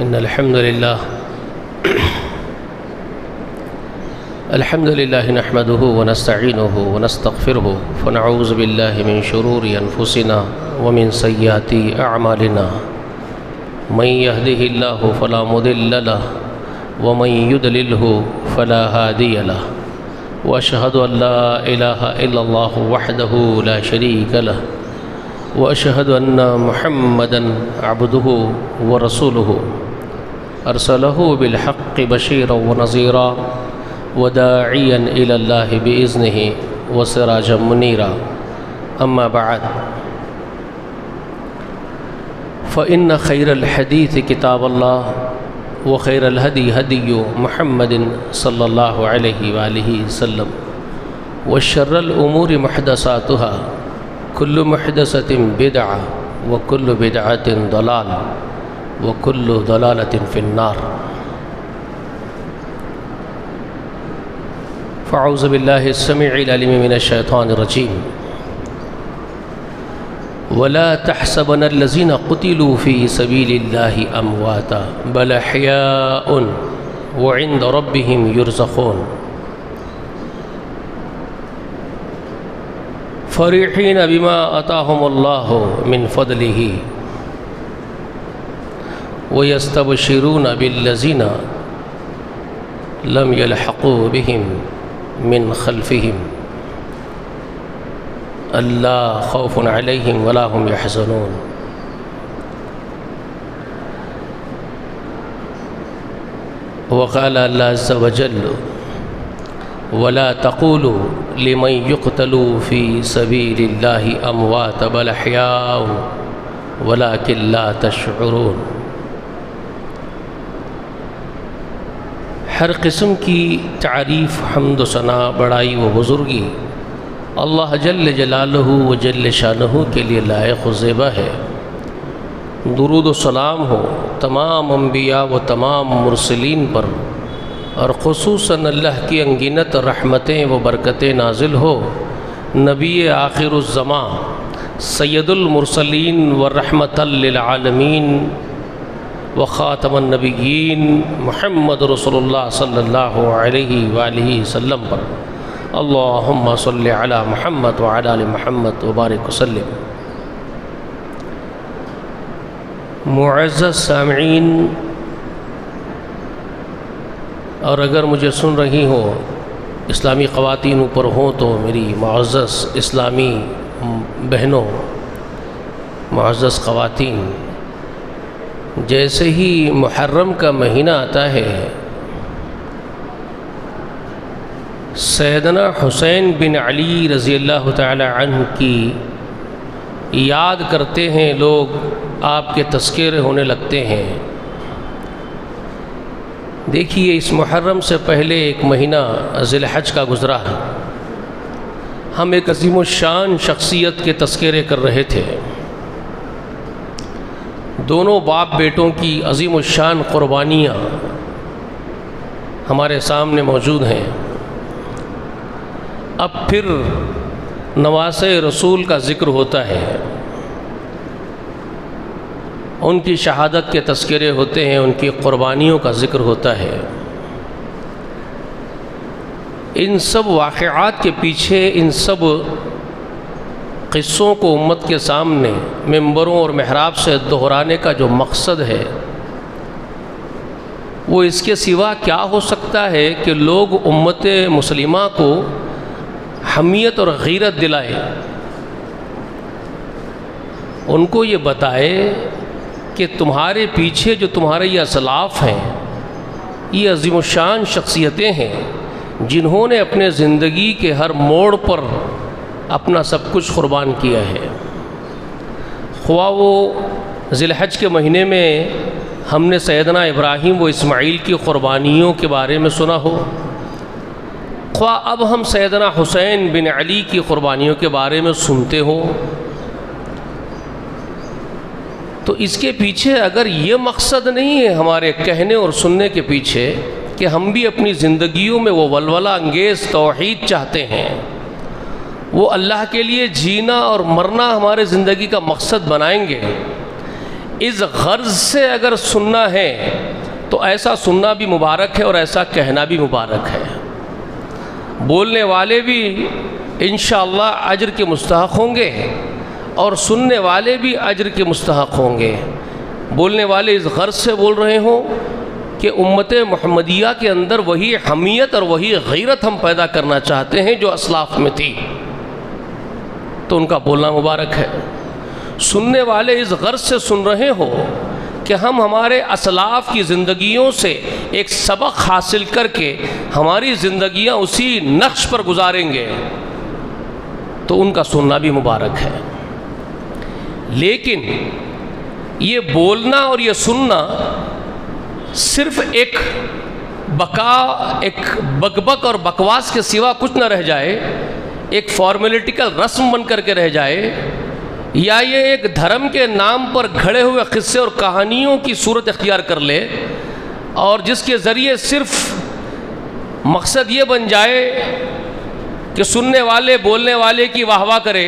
إن الحمد لله نحمده ونستعينه ونستغفره ونعوذ بالله من شرور أنفسنا ومن سيئات أعمالنا من يهده الله فلا مضل له ومن يضلله فلا هادي له وأشهد أن لا إله إلا الله وحده لا شريك له وأشهد أن محمدًا عبده ورسوله أرسله بالحق بشيرا ونذيرا وداعيا إلى الله بإذنه وسراجا منيرا أما بعد فإن خير الحديث كتاب الله وخير الهدي هدي محمد صلى الله عليه وآله وسلم وشر الأمور محدثاتها كل محدثة بدعة وكل بدعة ضلال وكل ضلالة في النار فأعوذ بالله السميع العليم من الشيطان الرجيم ولا تحسبن الذين قتلوا في سبيل الله أمواتا بل أحياء وعند ربهم يرزقون فرحين بما آتاهم الله من فضله ويستبشرون بالذين لم يلحقوا بهم من خلفهم ألا خوف عليهم ولا هم يحزنون وقال الله عز وجل ولا تقولوا لمن يقتل في سبيل الله أموات بل أحياء ولكن لا تشعرون۔ ہر قسم کی تعریف حمد و ثنا بڑائی و بزرگی اللہ جل جلالہ و جل شانہ کے لیے لائق و زیبا ہے۔ درود و سلام ہو تمام انبیاء و تمام مرسلین پر، اور خصوصاً اللہ کی انگنت رحمتیں و برکتیں نازل ہو نبی آخر الزمان سید المرسلین و رحمت للعالمین و خاتم النبیین محمد رسول اللہ صلی اللہ علیہ وآلہ وسلم پر۔ اللہم صلی علی محمد وعلی آل محمد وبارک وسلم۔ معزز سامعین، اور اگر مجھے سن رہی ہوں اسلامی خواتین اوپر ہوں تو میری معزز اسلامی بہنوں، معزز خواتین، جیسے ہی محرم کا مہینہ آتا ہے سیدنا حسین بن علی رضی اللہ تعالی عنہ کی یاد کرتے ہیں لوگ، آپ کے تذکرے ہونے لگتے ہیں۔ دیکھیے، اس محرم سے پہلے ایک مہینہ ذی الحج کا گزرا ہے، ہم ایک عظیم الشان شخصیت کے تذکرے کر رہے تھے۔ دونوں باپ بیٹوں کی عظیم الشان قربانیاں ہمارے سامنے موجود ہیں۔ اب پھر نواسے رسول کا ذکر ہوتا ہے، ان کی شہادت کے تذکرے ہوتے ہیں، ان کی قربانیوں کا ذکر ہوتا ہے۔ ان سب واقعات کے پیچھے، ان سب قصوں کو امت کے سامنے ممبروں اور محراب سے دہرانے کا جو مقصد ہے وہ اس کے سوا کیا ہو سکتا ہے کہ لوگ امت مسلمہ کو حمیت اور غیرت دلائے، ان کو یہ بتائے کہ تمہارے پیچھے جو تمہارے یہ اسلاف ہیں، یہ عظیم الشان شخصیتیں ہیں جنہوں نے اپنے زندگی کے ہر موڑ پر اپنا سب کچھ قربان کیا ہے۔ خواہ وہ ذی الحج کے مہینے میں ہم نے سیدنا ابراہیم و اسماعیل کی قربانیوں کے بارے میں سنا ہو، خواہ اب ہم سیدنا حسین بن علی کی قربانیوں کے بارے میں سنتے ہوں، تو اس کے پیچھے اگر یہ مقصد نہیں ہے ہمارے کہنے اور سننے کے پیچھے کہ ہم بھی اپنی زندگیوں میں وہ ولولہ انگیز توحید چاہتے ہیں، وہ اللہ کے لیے جینا اور مرنا ہمارے زندگی کا مقصد بنائیں گے، اس غرض سے اگر سننا ہے تو ایسا سننا بھی مبارک ہے اور ایسا کہنا بھی مبارک ہے. بولنے والے بھی انشاءاللہ اجر کے مستحق ہوں گے اور سننے والے بھی اجر کے مستحق ہوں گے. بولنے والے اس غرض سے بول رہے ہوں کہ امت محمدیہ کے اندر وہی حمیت اور وہی غیرت ہم پیدا کرنا چاہتے ہیں جو اسلاف میں تھی، تو ان کا بولنا مبارک ہے. سننے والے اس غرض سے سن رہے ہو کہ ہم ہمارے اسلاف کی زندگیوں سے ایک سبق حاصل کر کے ہماری زندگیاں اسی نقش پر گزاریں گے، تو ان کا سننا بھی مبارک ہے. لیکن یہ بولنا اور یہ سننا صرف ایک بک اور بکواس کے سوا کچھ نہ رہ جائے، ایک فارمیلٹیکل رسم بن کر کے رہ جائے، یا یہ ایک دھرم کے نام پر گھڑے ہوئے قصے اور کہانیوں کی صورت اختیار کر لے، اور جس کے ذریعے صرف مقصد یہ بن جائے کہ سننے والے بولنے والے کی واہ واہ کرے،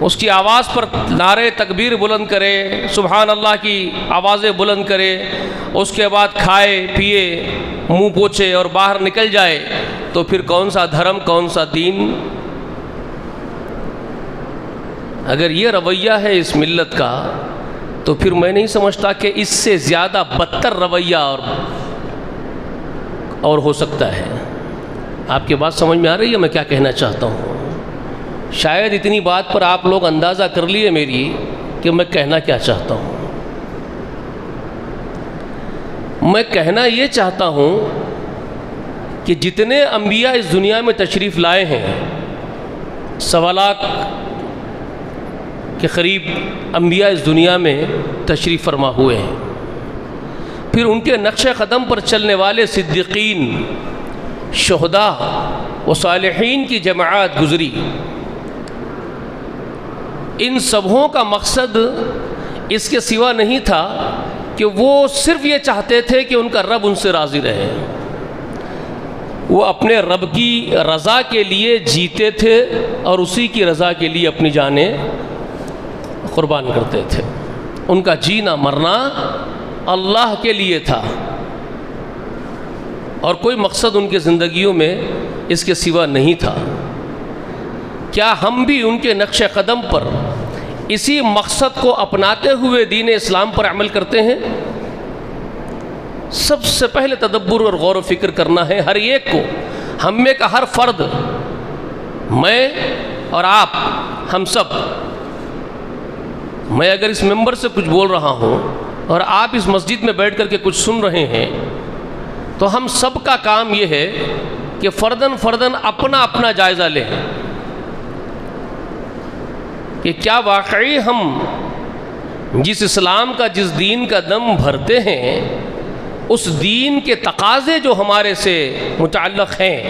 اس کی آواز پر نعرے تکبیر بلند کرے، سبحان اللہ کی آوازیں بلند کرے، اس کے بعد کھائے پیے منہ پوچھے اور باہر نکل جائے، تو پھر کون سا دھرم، کون سا دین؟ اگر یہ رویہ ہے اس ملت کا، تو پھر میں نہیں سمجھتا کہ اس سے زیادہ بدتر رویہ اور ہو سکتا ہے. آپ کی بات سمجھ میں آ رہی ہے میں کیا کہنا چاہتا ہوں؟ شاید اتنی بات پر آپ لوگ اندازہ کر لیے میری کہ میں کہنا کیا چاہتا ہوں. میں کہنا یہ چاہتا ہوں کہ جتنے انبیاء اس دنیا میں تشریف لائے ہیں، 1.25 لاکھ کے قریب انبیاء اس دنیا میں تشریف فرما ہوئے ہیں. پھر ان کے نقش قدم پر چلنے والے صدیقین، شہداء و صالحین کی جماعت گزری. ان سبھوں کا مقصد اس کے سوا نہیں تھا کہ وہ صرف یہ چاہتے تھے کہ ان کا رب ان سے راضی رہے. وہ اپنے رب کی رضا کے لیے جیتے تھے اور اسی کی رضا کے لیے اپنی جانیں قربان کرتے تھے. ان کا جینا مرنا اللہ کے لیے تھا اور کوئی مقصد ان کی زندگیوں میں اس کے سوا نہیں تھا. کیا ہم بھی ان کے نقش قدم پر اسی مقصد کو اپناتے ہوئے دین اسلام پر عمل کرتے ہیں؟ سب سے پہلے تدبر اور غور و فکر کرنا ہے ہر ایک کو. ہم میں کا ہر فرد، میں اور آپ، ہم سب. میں اگر اس ممبر سے کچھ بول رہا ہوں اور آپ اس مسجد میں بیٹھ کر کے کچھ سن رہے ہیں، تو ہم سب کا کام یہ ہے کہ فرداً اپنا اپنا جائزہ لیں کہ کیا واقعی ہم جس اسلام کا، جس دین کا دم بھرتے ہیں، اس دین کے تقاضے جو ہمارے سے متعلق ہیں،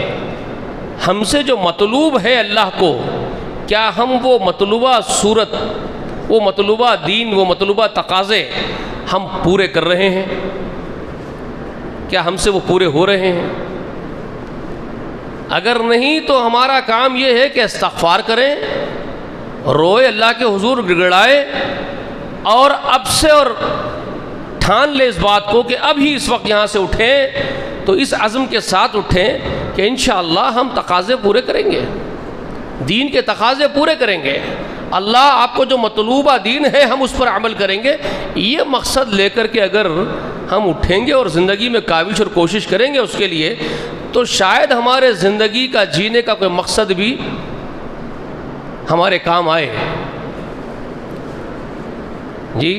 ہم سے جو مطلوب ہے اللہ کو، کیا ہم وہ مطلوبہ صورت، وہ مطلوبہ دین، وہ مطلوبہ تقاضے ہم پورے کر رہے ہیں؟ کیا ہم سے وہ پورے ہو رہے ہیں؟ اگر نہیں تو ہمارا کام یہ ہے کہ استغفار کریں، روئے اللہ کے حضور گڑگڑائے، اور اب سے اور ٹھان لے اس بات کو کہ اب ہی اس وقت یہاں سے اٹھیں، تو اس عزم کے ساتھ اٹھیں کہ انشاءاللہ ہم تقاضے پورے کریں گے، دین کے تقاضے پورے کریں گے. اللہ آپ کو جو مطلوبہ دین ہے ہم اس پر عمل کریں گے. یہ مقصد لے کر کے اگر ہم اٹھیں گے اور زندگی میں کاوش اور کوشش کریں گے اس کے لیے، تو شاید ہمارے زندگی کا جینے کا کوئی مقصد بھی ہمارے کام آئے. جی،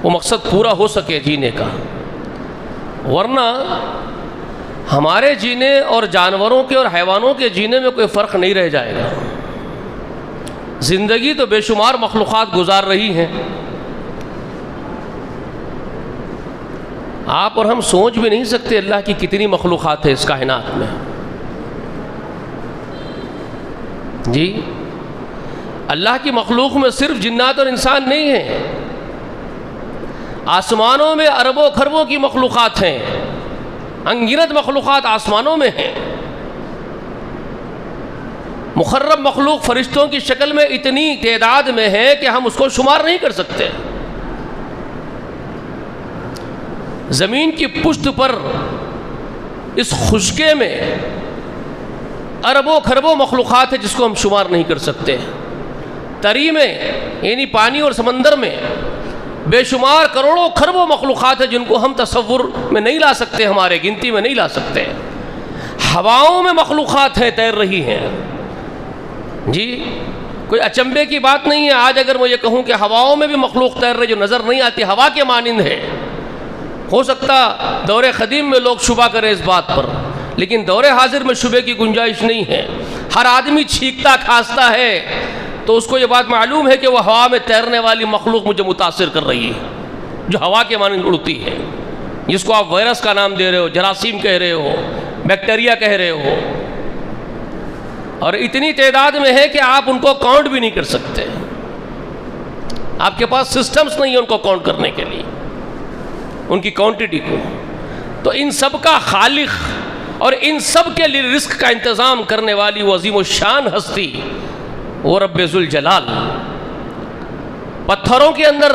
وہ مقصد پورا ہو سکے جینے کا. ورنہ ہمارے جینے اور جانوروں کے اور حیوانوں کے جینے میں کوئی فرق نہیں رہ جائے گا. زندگی تو بے شمار مخلوقات گزار رہی ہیں، آپ اور ہم سوچ بھی نہیں سکتے اللہ کی کتنی مخلوقات ہے اس کائنات میں. جی، اللہ کی مخلوق میں صرف جنات اور انسان نہیں ہیں، آسمانوں میں اربوں کھربوں کی مخلوقات ہیں، انگنت مخلوقات آسمانوں میں ہیں. مخرب مخلوق فرشتوں کی شکل میں اتنی تعداد میں ہے کہ ہم اس کو شمار نہیں کر سکتے. زمین کی پشت پر اس خشکے میں اربوں کھربوں مخلوقات ہیں جس کو ہم شمار نہیں کر سکتے. تری میں یعنی پانی اور سمندر میں بے شمار کروڑوں کھربوں مخلوقات ہیں جن کو ہم تصور میں نہیں لا سکتے، ہمارے گنتی میں نہیں لا سکتے. ہواؤں میں مخلوقات ہیں، تیر رہی ہیں. جی کوئی اچنبے کی بات نہیں ہے آج اگر میں یہ کہوں کہ ہواؤں میں بھی مخلوق تیر رہے جو نظر نہیں آتی، ہوا کے مانند ہے. ہو سکتا دور قدیم میں لوگ شبہ کریں اس بات پر، لیکن دور حاضر میں شبے کی گنجائش نہیں ہے. ہر آدمی چھینکتا کھانستا ہے تو اس کو یہ بات معلوم ہے کہ وہ ہوا میں تیرنے والی مخلوق مجھے متاثر کر رہی ہے، جو ہوا کے مانند اڑتی ہے، جس کو آپ وائرس کا نام دے رہے ہو، جراثیم کہہ رہے ہو، بیکٹیریا کہہ رہے ہو، اور اتنی تعداد میں ہے کہ آپ ان کو کاؤنٹ بھی نہیں کر سکتے. آپ کے پاس سسٹمز نہیں ہیں ان کو کاؤنٹ کرنے کے لیے، ان کی کوانٹٹی کو. تو ان سب کا خالق اور ان سب کے لیے رزق کا انتظام کرنے والی وہ عظیم الشان ہستی وہ رب ذوالجلال پتھروں کے اندر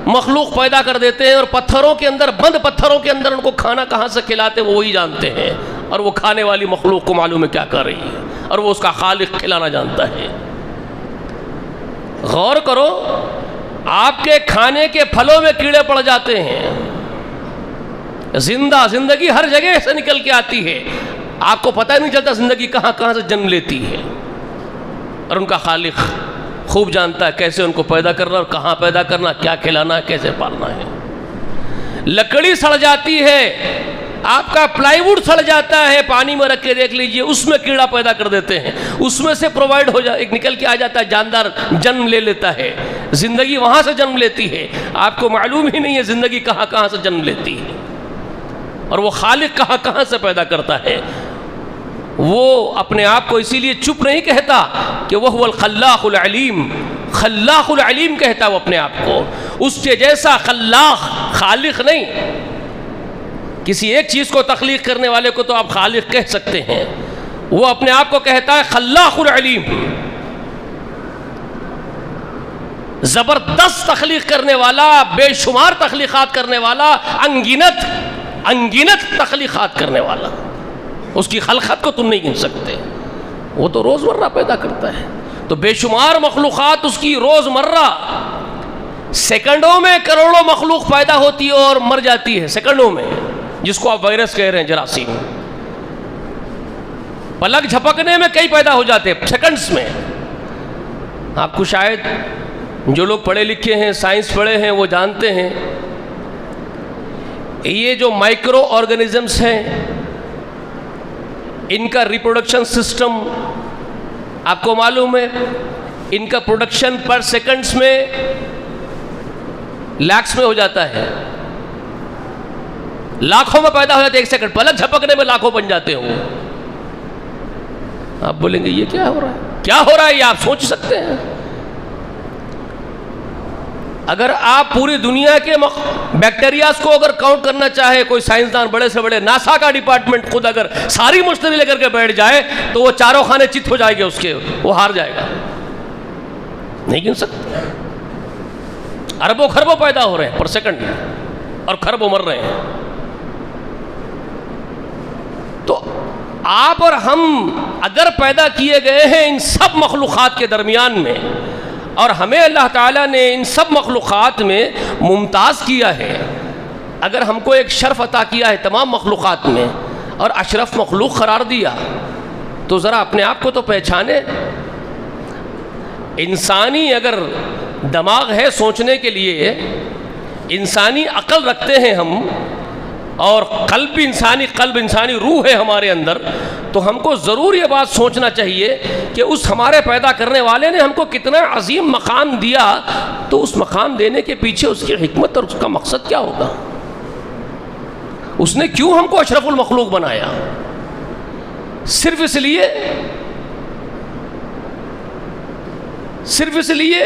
مخلوق پیدا کر دیتے ہیں، اور پتھروں کے اندر بند پتھروں کے اندر ان کو کھانا کہاں سے کھلاتے ہیں وہ وہی جانتے ہیں، اور وہ کھانے والی مخلوق کو معلوم ہے کیا کر رہی ہے، اور وہ اس کا خالق کھلانا جانتا ہے. غور کرو، آپ کے کھانے کے پھلوں میں کیڑے پڑ جاتے ہیں، زندگی ہر جگہ سے نکل کے آتی ہے، آپ کو پتہ نہیں چلتا زندگی کہاں کہاں سے جنم لیتی ہے، اور ان کا خالق خوب جانتا ہے کیسے ان کو پیدا کرنا اور کہاں پیدا کرنا، کیا کھلانا ہے، کیسے پالنا ہے. لکڑی سڑ جاتی ہے، آپ کا پلائی ووڈ سڑ جاتا ہے، پانی میں رکھ کے دیکھ لیجئے اس میں کیڑا پیدا کر دیتے ہیں، اس میں سے پرووائڈ ہو ایک نکل کے آ جاتا ہے، جاندار جنم لے لیتا ہے، زندگی وہاں سے جنم لیتی ہے. آپ کو معلوم ہی نہیں ہے زندگی کہاں کہاں سے جنم لیتی ہے، اور وہ خالق کہاں کہاں سے پیدا کرتا ہے. وہ اپنے آپ کو اسی لیے چپ نہیں کہتا کہ وہ الخلاق العلیم، خلاق العلیم کہتا ہے وہ اپنے آپ کو. اس کے جیسا خلاق خالق نہیں. کسی ایک چیز کو تخلیق کرنے والے کو تو آپ خالق کہہ سکتے ہیں، وہ اپنے آپ کو کہتا ہے خلاق العلیم، زبردست تخلیق کرنے والا، بے شمار تخلیقات کرنے والا، انگنت تخلیقات کرنے والا. اس کی خلقت کو تم نہیں گن سکتے، وہ تو روزمرہ پیدا کرتا ہے. تو بے شمار مخلوقات اس کی روزمرہ، سیکنڈوں میں کروڑوں مخلوق پیدا ہوتی ہے اور مر جاتی ہے سیکنڈوں میں، جس کو آپ وائرس کہہ رہے ہیں، جراثیم. پلک جھپکنے میں کئی پیدا ہو جاتے ہیں سیکنڈز میں. آپ کو شاید جو لوگ پڑھے لکھے ہیں، سائنس پڑھے ہیں، وہ جانتے ہیں یہ جو مائکرو آرگنزمز ہیں ان کا ریپروڈکشن سسٹم آپ کو معلوم ہے، ان کا پروڈکشن پر سیکنڈز میں لاکھس میں ہو جاتا ہے، لاکھوں میں پیدا ہو جاتے ہیں ایک سیکنڈ، پلک جھپکنے میں لاکھوں بن جاتے ہوں. آپ بولیں گے یہ کیا ہو رہا ہے، کیا ہو رہا ہے، یہ آپ سوچ سکتے ہیں. اگر آپ پوری دنیا کے بیکٹیریاز کو اگر کاؤنٹ کرنا چاہے، کوئی سائنسدان بڑے سے بڑے، ناسا کا ڈپارٹمنٹ خود اگر ساری مشتری لے کر کے بیٹھ جائے تو وہ چاروں خانے چت ہو جائے گے، اس کے وہ ہار جائے گا، نہیں گن سکتے. اربوں خربوں پیدا ہو رہے ہیں پر سیکنڈ میں، اور خربوں مر رہے ہیں. تو آپ اور ہم اگر پیدا کیے گئے ہیں ان سب مخلوقات کے درمیان میں، اور ہمیں اللہ تعالیٰ نے ان سب مخلوقات میں ممتاز کیا ہے، اگر ہم کو ایک شرف عطا کیا ہے تمام مخلوقات میں اور اشرف مخلوق قرار دیا، تو ذرا اپنے آپ کو تو پہچانے. انسانی اگر دماغ ہے سوچنے کے لیے، انسانی عقل رکھتے ہیں ہم، اور قلب انسانی روح ہے ہمارے اندر، تو ہم کو ضرور یہ بات سوچنا چاہیے کہ اس ہمارے پیدا کرنے والے نے ہم کو کتنا عظیم مقام دیا، تو اس مقام دینے کے پیچھے اس کی حکمت اور اس کا مقصد کیا ہوگا. اس نے کیوں ہم کو اشرف المخلوق بنایا؟ صرف اس لیے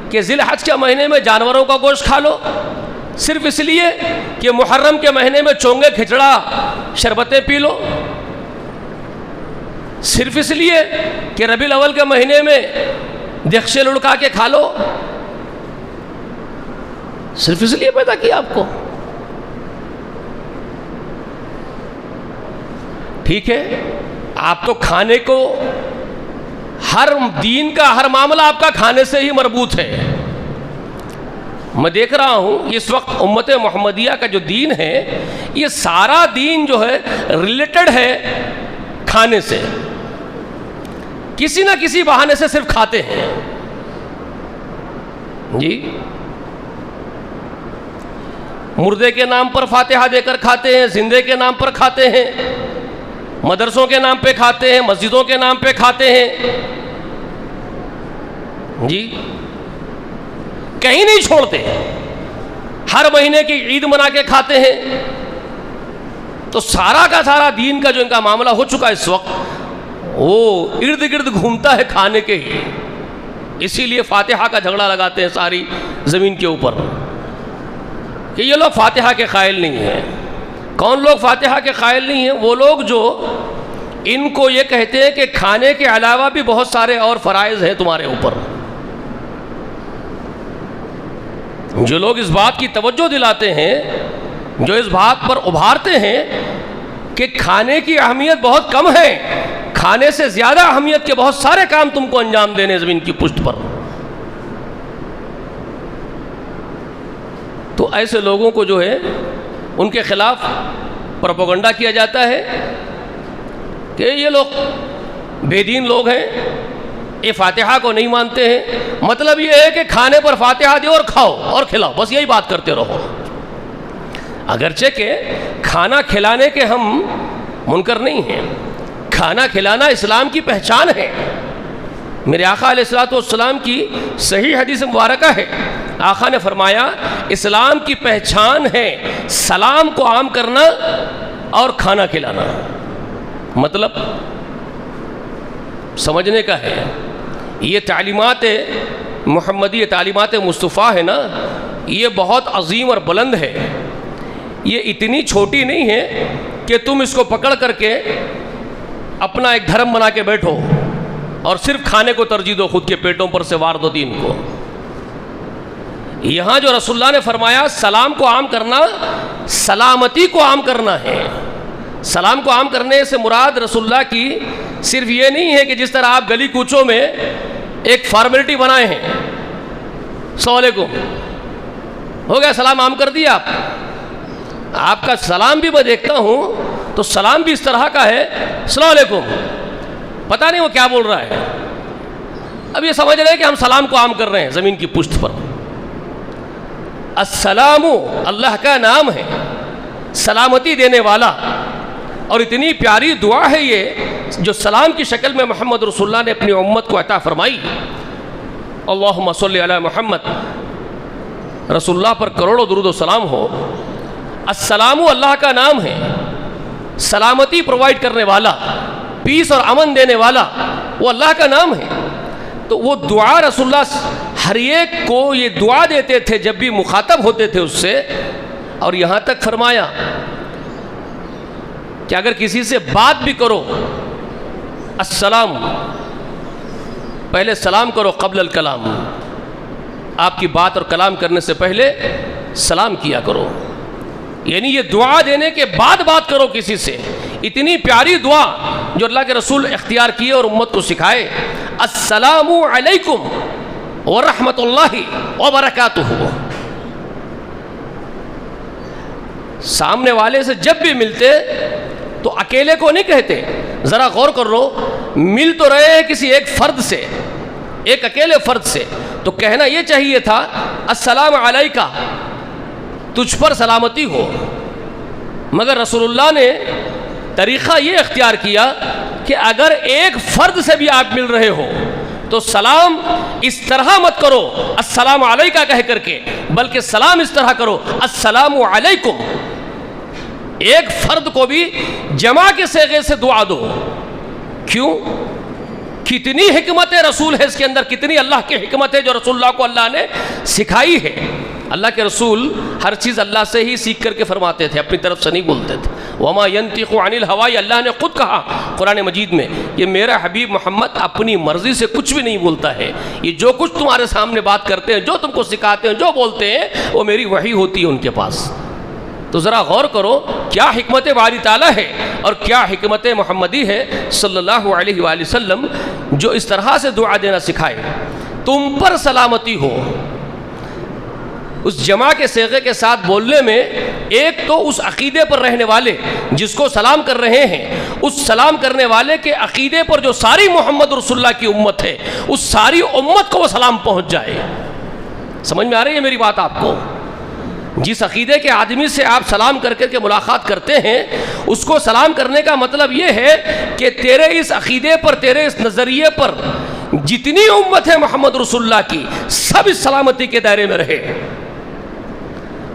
کہ ذی الحج کے مہینے میں جانوروں کا گوشت کھا لو، صرف اس لیے کہ محرم کے مہینے میں چونگے کھچڑا شربتیں پی لو، صرف اس لیے کہ ربیع الاول کے مہینے میں دیگچے لڑکا کے کھا لو، صرف اس لیے پیدا کیا آپ کو. ٹھیک ہے، آپ تو کھانے کو، ہر دین کا ہر معاملہ آپ کا کھانے سے ہی مربوط ہے۔ میں دیکھ رہا ہوں اس وقت امت محمدیہ کا جو دین ہے، یہ سارا دین جو ہے ریلیٹڈ ہے کھانے سے، کسی نہ کسی بہانے سے صرف کھاتے ہیں جی۔ مردے کے نام پر فاتحہ دے کر کھاتے ہیں، زندے کے نام پر کھاتے ہیں، مدرسوں کے نام پہ کھاتے ہیں، مسجدوں کے نام پہ کھاتے ہیں جی، کہیں نہیں چھوڑتے، ہر مہینے کی عید منا کے کھاتے ہیں۔ تو سارا کا سارا دین کا جو ان کا معاملہ ہو چکا ہے اس وقت، وہ ارد گرد گھومتا ہے کھانے کے ہی۔ اسی لیے فاتحہ کا جھگڑا لگاتے ہیں ساری زمین کے اوپر کہ یہ لوگ فاتحہ کے قائل نہیں ہیں۔ کون لوگ فاتحہ کے قائل نہیں ہیں؟ وہ لوگ جو ان کو یہ کہتے ہیں کہ کھانے کے علاوہ بھی بہت سارے اور فرائض ہیں تمہارے اوپر۔ جو لوگ اس بات کی توجہ دلاتے ہیں، جو اس بات پر ابھارتے ہیں کہ کھانے کی اہمیت بہت کم ہے، کھانے سے زیادہ اہمیت کے بہت سارے کام تم کو انجام دینے زمین کی پشت پر، تو ایسے لوگوں کو جو ہے ان کے خلاف پروپیگنڈا کیا جاتا ہے کہ یہ لوگ بے دین لوگ ہیں، یہ فاتحہ کو نہیں مانتے ہیں۔ مطلب یہ ہے کہ کھانے پر فاتحہ دو اور کھاؤ اور کھلاؤ، بس یہی بات کرتے رہو۔ اگرچہ کہ کھانا کھلانے کے ہم منکر نہیں ہیں، کھانا کھلانا اسلام کی پہچان ہے۔ میرے آقا علیہ الصلوۃ والسلام کی صحیح حدیث مبارکہ ہے، آقا نے فرمایا اسلام کی پہچان ہے سلام کو عام کرنا اور کھانا کھلانا۔ مطلب سمجھنے کا ہے، یہ تعلیمات محمدی، تعلیمات مصطفیٰ ہے نا، یہ بہت عظیم اور بلند ہے، یہ اتنی چھوٹی نہیں ہے کہ تم اس کو پکڑ کر کے اپنا ایک دھرم بنا کے بیٹھو اور صرف کھانے کو ترجیح دو، خود کے پیٹوں پر سے وار دو دین کو۔ یہاں جو رسول اللہ نے فرمایا سلام کو عام کرنا، سلامتی کو عام کرنا ہے۔ سلام کو عام کرنے سے مراد رسول اللہ کی صرف یہ نہیں ہے کہ جس طرح آپ گلی کوچوں میں ایک فارمیلٹی بنائے ہیں، السلام علیکم ہو گیا، سلام عام کر دیا آپ کا سلام بھی میں دیکھتا ہوں تو سلام بھی اس طرح کا ہے، السلام علیکم، پتہ نہیں وہ کیا بول رہا ہے۔ اب یہ سمجھ رہے ہیں کہ ہم سلام کو عام کر رہے ہیں زمین کی پشت پر۔ السلام اللہ کا نام ہے، سلامتی دینے والا، اور اتنی پیاری دعا ہے یہ جو سلام کی شکل میں محمد رسول اللہ نے اپنی امت کو عطا فرمائی۔ اللہم صلی علی محمد، رسول اللہ پر کروڑوں درود و سلام ہو۔ السلام اللہ کا نام ہے، سلامتی پرووائڈ کرنے والا، پیس اور امن دینے والا، وہ اللہ کا نام ہے۔ تو وہ دعا رسول اللہ ہر ایک کو یہ دعا دیتے تھے جب بھی مخاطب ہوتے تھے اس سے، اور یہاں تک فرمایا کہ اگر کسی سے بات بھی کرو، السلام، پہلے سلام کرو قبل الکلام، آپ کی بات اور کلام کرنے سے پہلے سلام کیا کرو، یعنی یہ دعا دینے کے بعد بات کرو کسی سے۔ اتنی پیاری دعا جو اللہ کے رسول اختیار کیے اور امت کو سکھائے، السلام علیکم ورحمۃ اللہ وبرکاتہ۔ سامنے والے سے جب بھی ملتے تو اکیلے کو نہیں کہتے، ذرا غور کر لو، مل تو رہے ہیں کسی ایک فرد سے، ایک اکیلے فرد سے، تو کہنا یہ چاہیے تھا السلام علیکہ، تجھ پر سلامتی ہو، مگر رسول اللہ نے طریقہ یہ اختیار کیا کہ اگر ایک فرد سے بھی آپ مل رہے ہو تو سلام اس طرح مت کرو السلام علیکہ کہہ کر کے، بلکہ سلام اس طرح کرو السلام علیکم۔ ایک فرد کو بھی جمع کے صیغے سے دعا دو۔ کیوں؟ کتنی حکمت رسول ہے اس کے اندر، کتنی اللہ کی حکمت ہے جو رسول اللہ کو اللہ نے سکھائی ہے۔ اللہ کے رسول ہر چیز اللہ سے ہی سیکھ کر کے فرماتے تھے، اپنی طرف سے نہیں بولتے تھے۔ وَمَا يَنْتِقُ عَنِ الْهَوَىٰ، اللہ نے خود کہا قرآن مجید میں، یہ میرا حبیب محمد اپنی مرضی سے کچھ بھی نہیں بولتا ہے، یہ جو کچھ تمہارے سامنے بات کرتے ہیں، جو تم کو سکھاتے ہیں، جو بولتے ہیں، وہ میری وحی ہوتی ہے ان کے پاس۔ تو ذرا غور کرو کیا حکمت باری تعالیٰ ہے اور کیا حکمت محمدی ہے صلی اللہ علیہ وآلہ وسلم، جو اس طرح سے دعا دینا سکھائے، تم پر سلامتی ہو۔ اس جمع کے صیغے کے ساتھ بولنے میں ایک تو اس عقیدے پر رہنے والے جس کو سلام کر رہے ہیں، اس سلام کرنے والے کے عقیدے پر جو ساری محمد رسول اللہ کی امت ہے، اس ساری امت کو وہ سلام پہنچ جائے۔ سمجھ میں آ رہی ہے میری بات آپ کو؟ جس عقیدے کے آدمی سے آپ سلام کر کے ملاقات کرتے ہیں، اس کو سلام کرنے کا مطلب یہ ہے کہ تیرے اس عقیدے پر، تیرے اس نظریے پر جتنی امت ہے محمد رسول اللہ کی، سب اس سلامتی کے دائرے میں رہے،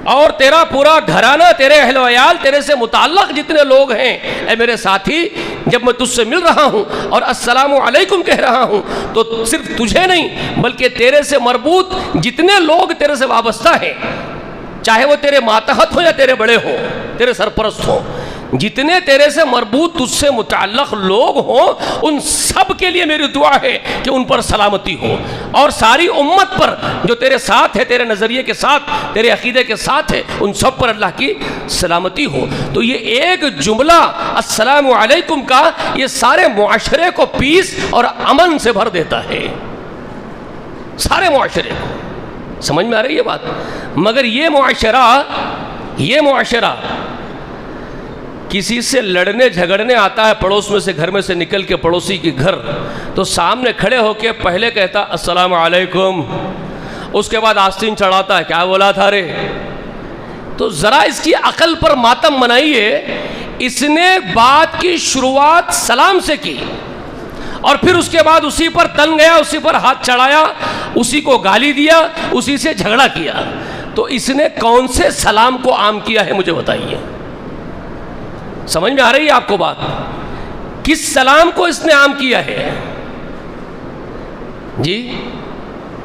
اور تیرا پورا گھرانہ، تیرے اہل و عیال، تیرے سے متعلق جتنے لوگ ہیں، اے میرے ساتھی، جب میں تجھ سے مل رہا ہوں اور السلام علیکم کہہ رہا ہوں تو صرف تجھے نہیں بلکہ تیرے سے مربوط جتنے لوگ تیرے سے وابستہ ہیں، چاہے وہ تیرے ماتحت ہو یا تیرے بڑے ہوں، تیرے سرپرست ہوں، جتنے تیرے سے مربوط تجھ سے متعلق لوگ ہوں، ان سب کے لیے میری دعا ہے کہ ان پر سلامتی ہو، اور ساری امت پر جو تیرے ساتھ ہے، تیرے نظریے کے ساتھ، تیرے عقیدے کے ساتھ ہے، ان سب پر اللہ کی سلامتی ہو۔ تو یہ ایک جملہ السلام علیکم کا یہ سارے معاشرے کو پیس اور امن سے بھر دیتا ہے، سارے معاشرے کو۔ سمجھ میں آ رہی ہے بات؟ مگر یہ معاشرہ کسی سے لڑنے جھگڑنے آتا ہے، پڑوس میں سے، گھر میں سے نکل کے پڑوسی کے گھر، تو سامنے کھڑے ہو کے پہلے کہتا السلام علیکم، اس کے بعد آستین چڑھاتا ہے کیا بولا تھا رے۔ تو ذرا اس کی عقل پر ماتم منائیے، اس نے بات کی شروعات سلام سے کی اور پھر اس کے بعد اسی پر تن گیا، اسی پر ہاتھ چڑھایا، اسی کو گالی دیا، اسی سے جھگڑا کیا۔ تو اس نے کون سے سلام کو عام کیا ہے مجھے بتائیے؟ سمجھ میں آ رہی ہے آپ کو بات؟ کس سلام کو اس نے عام کیا ہے؟ جی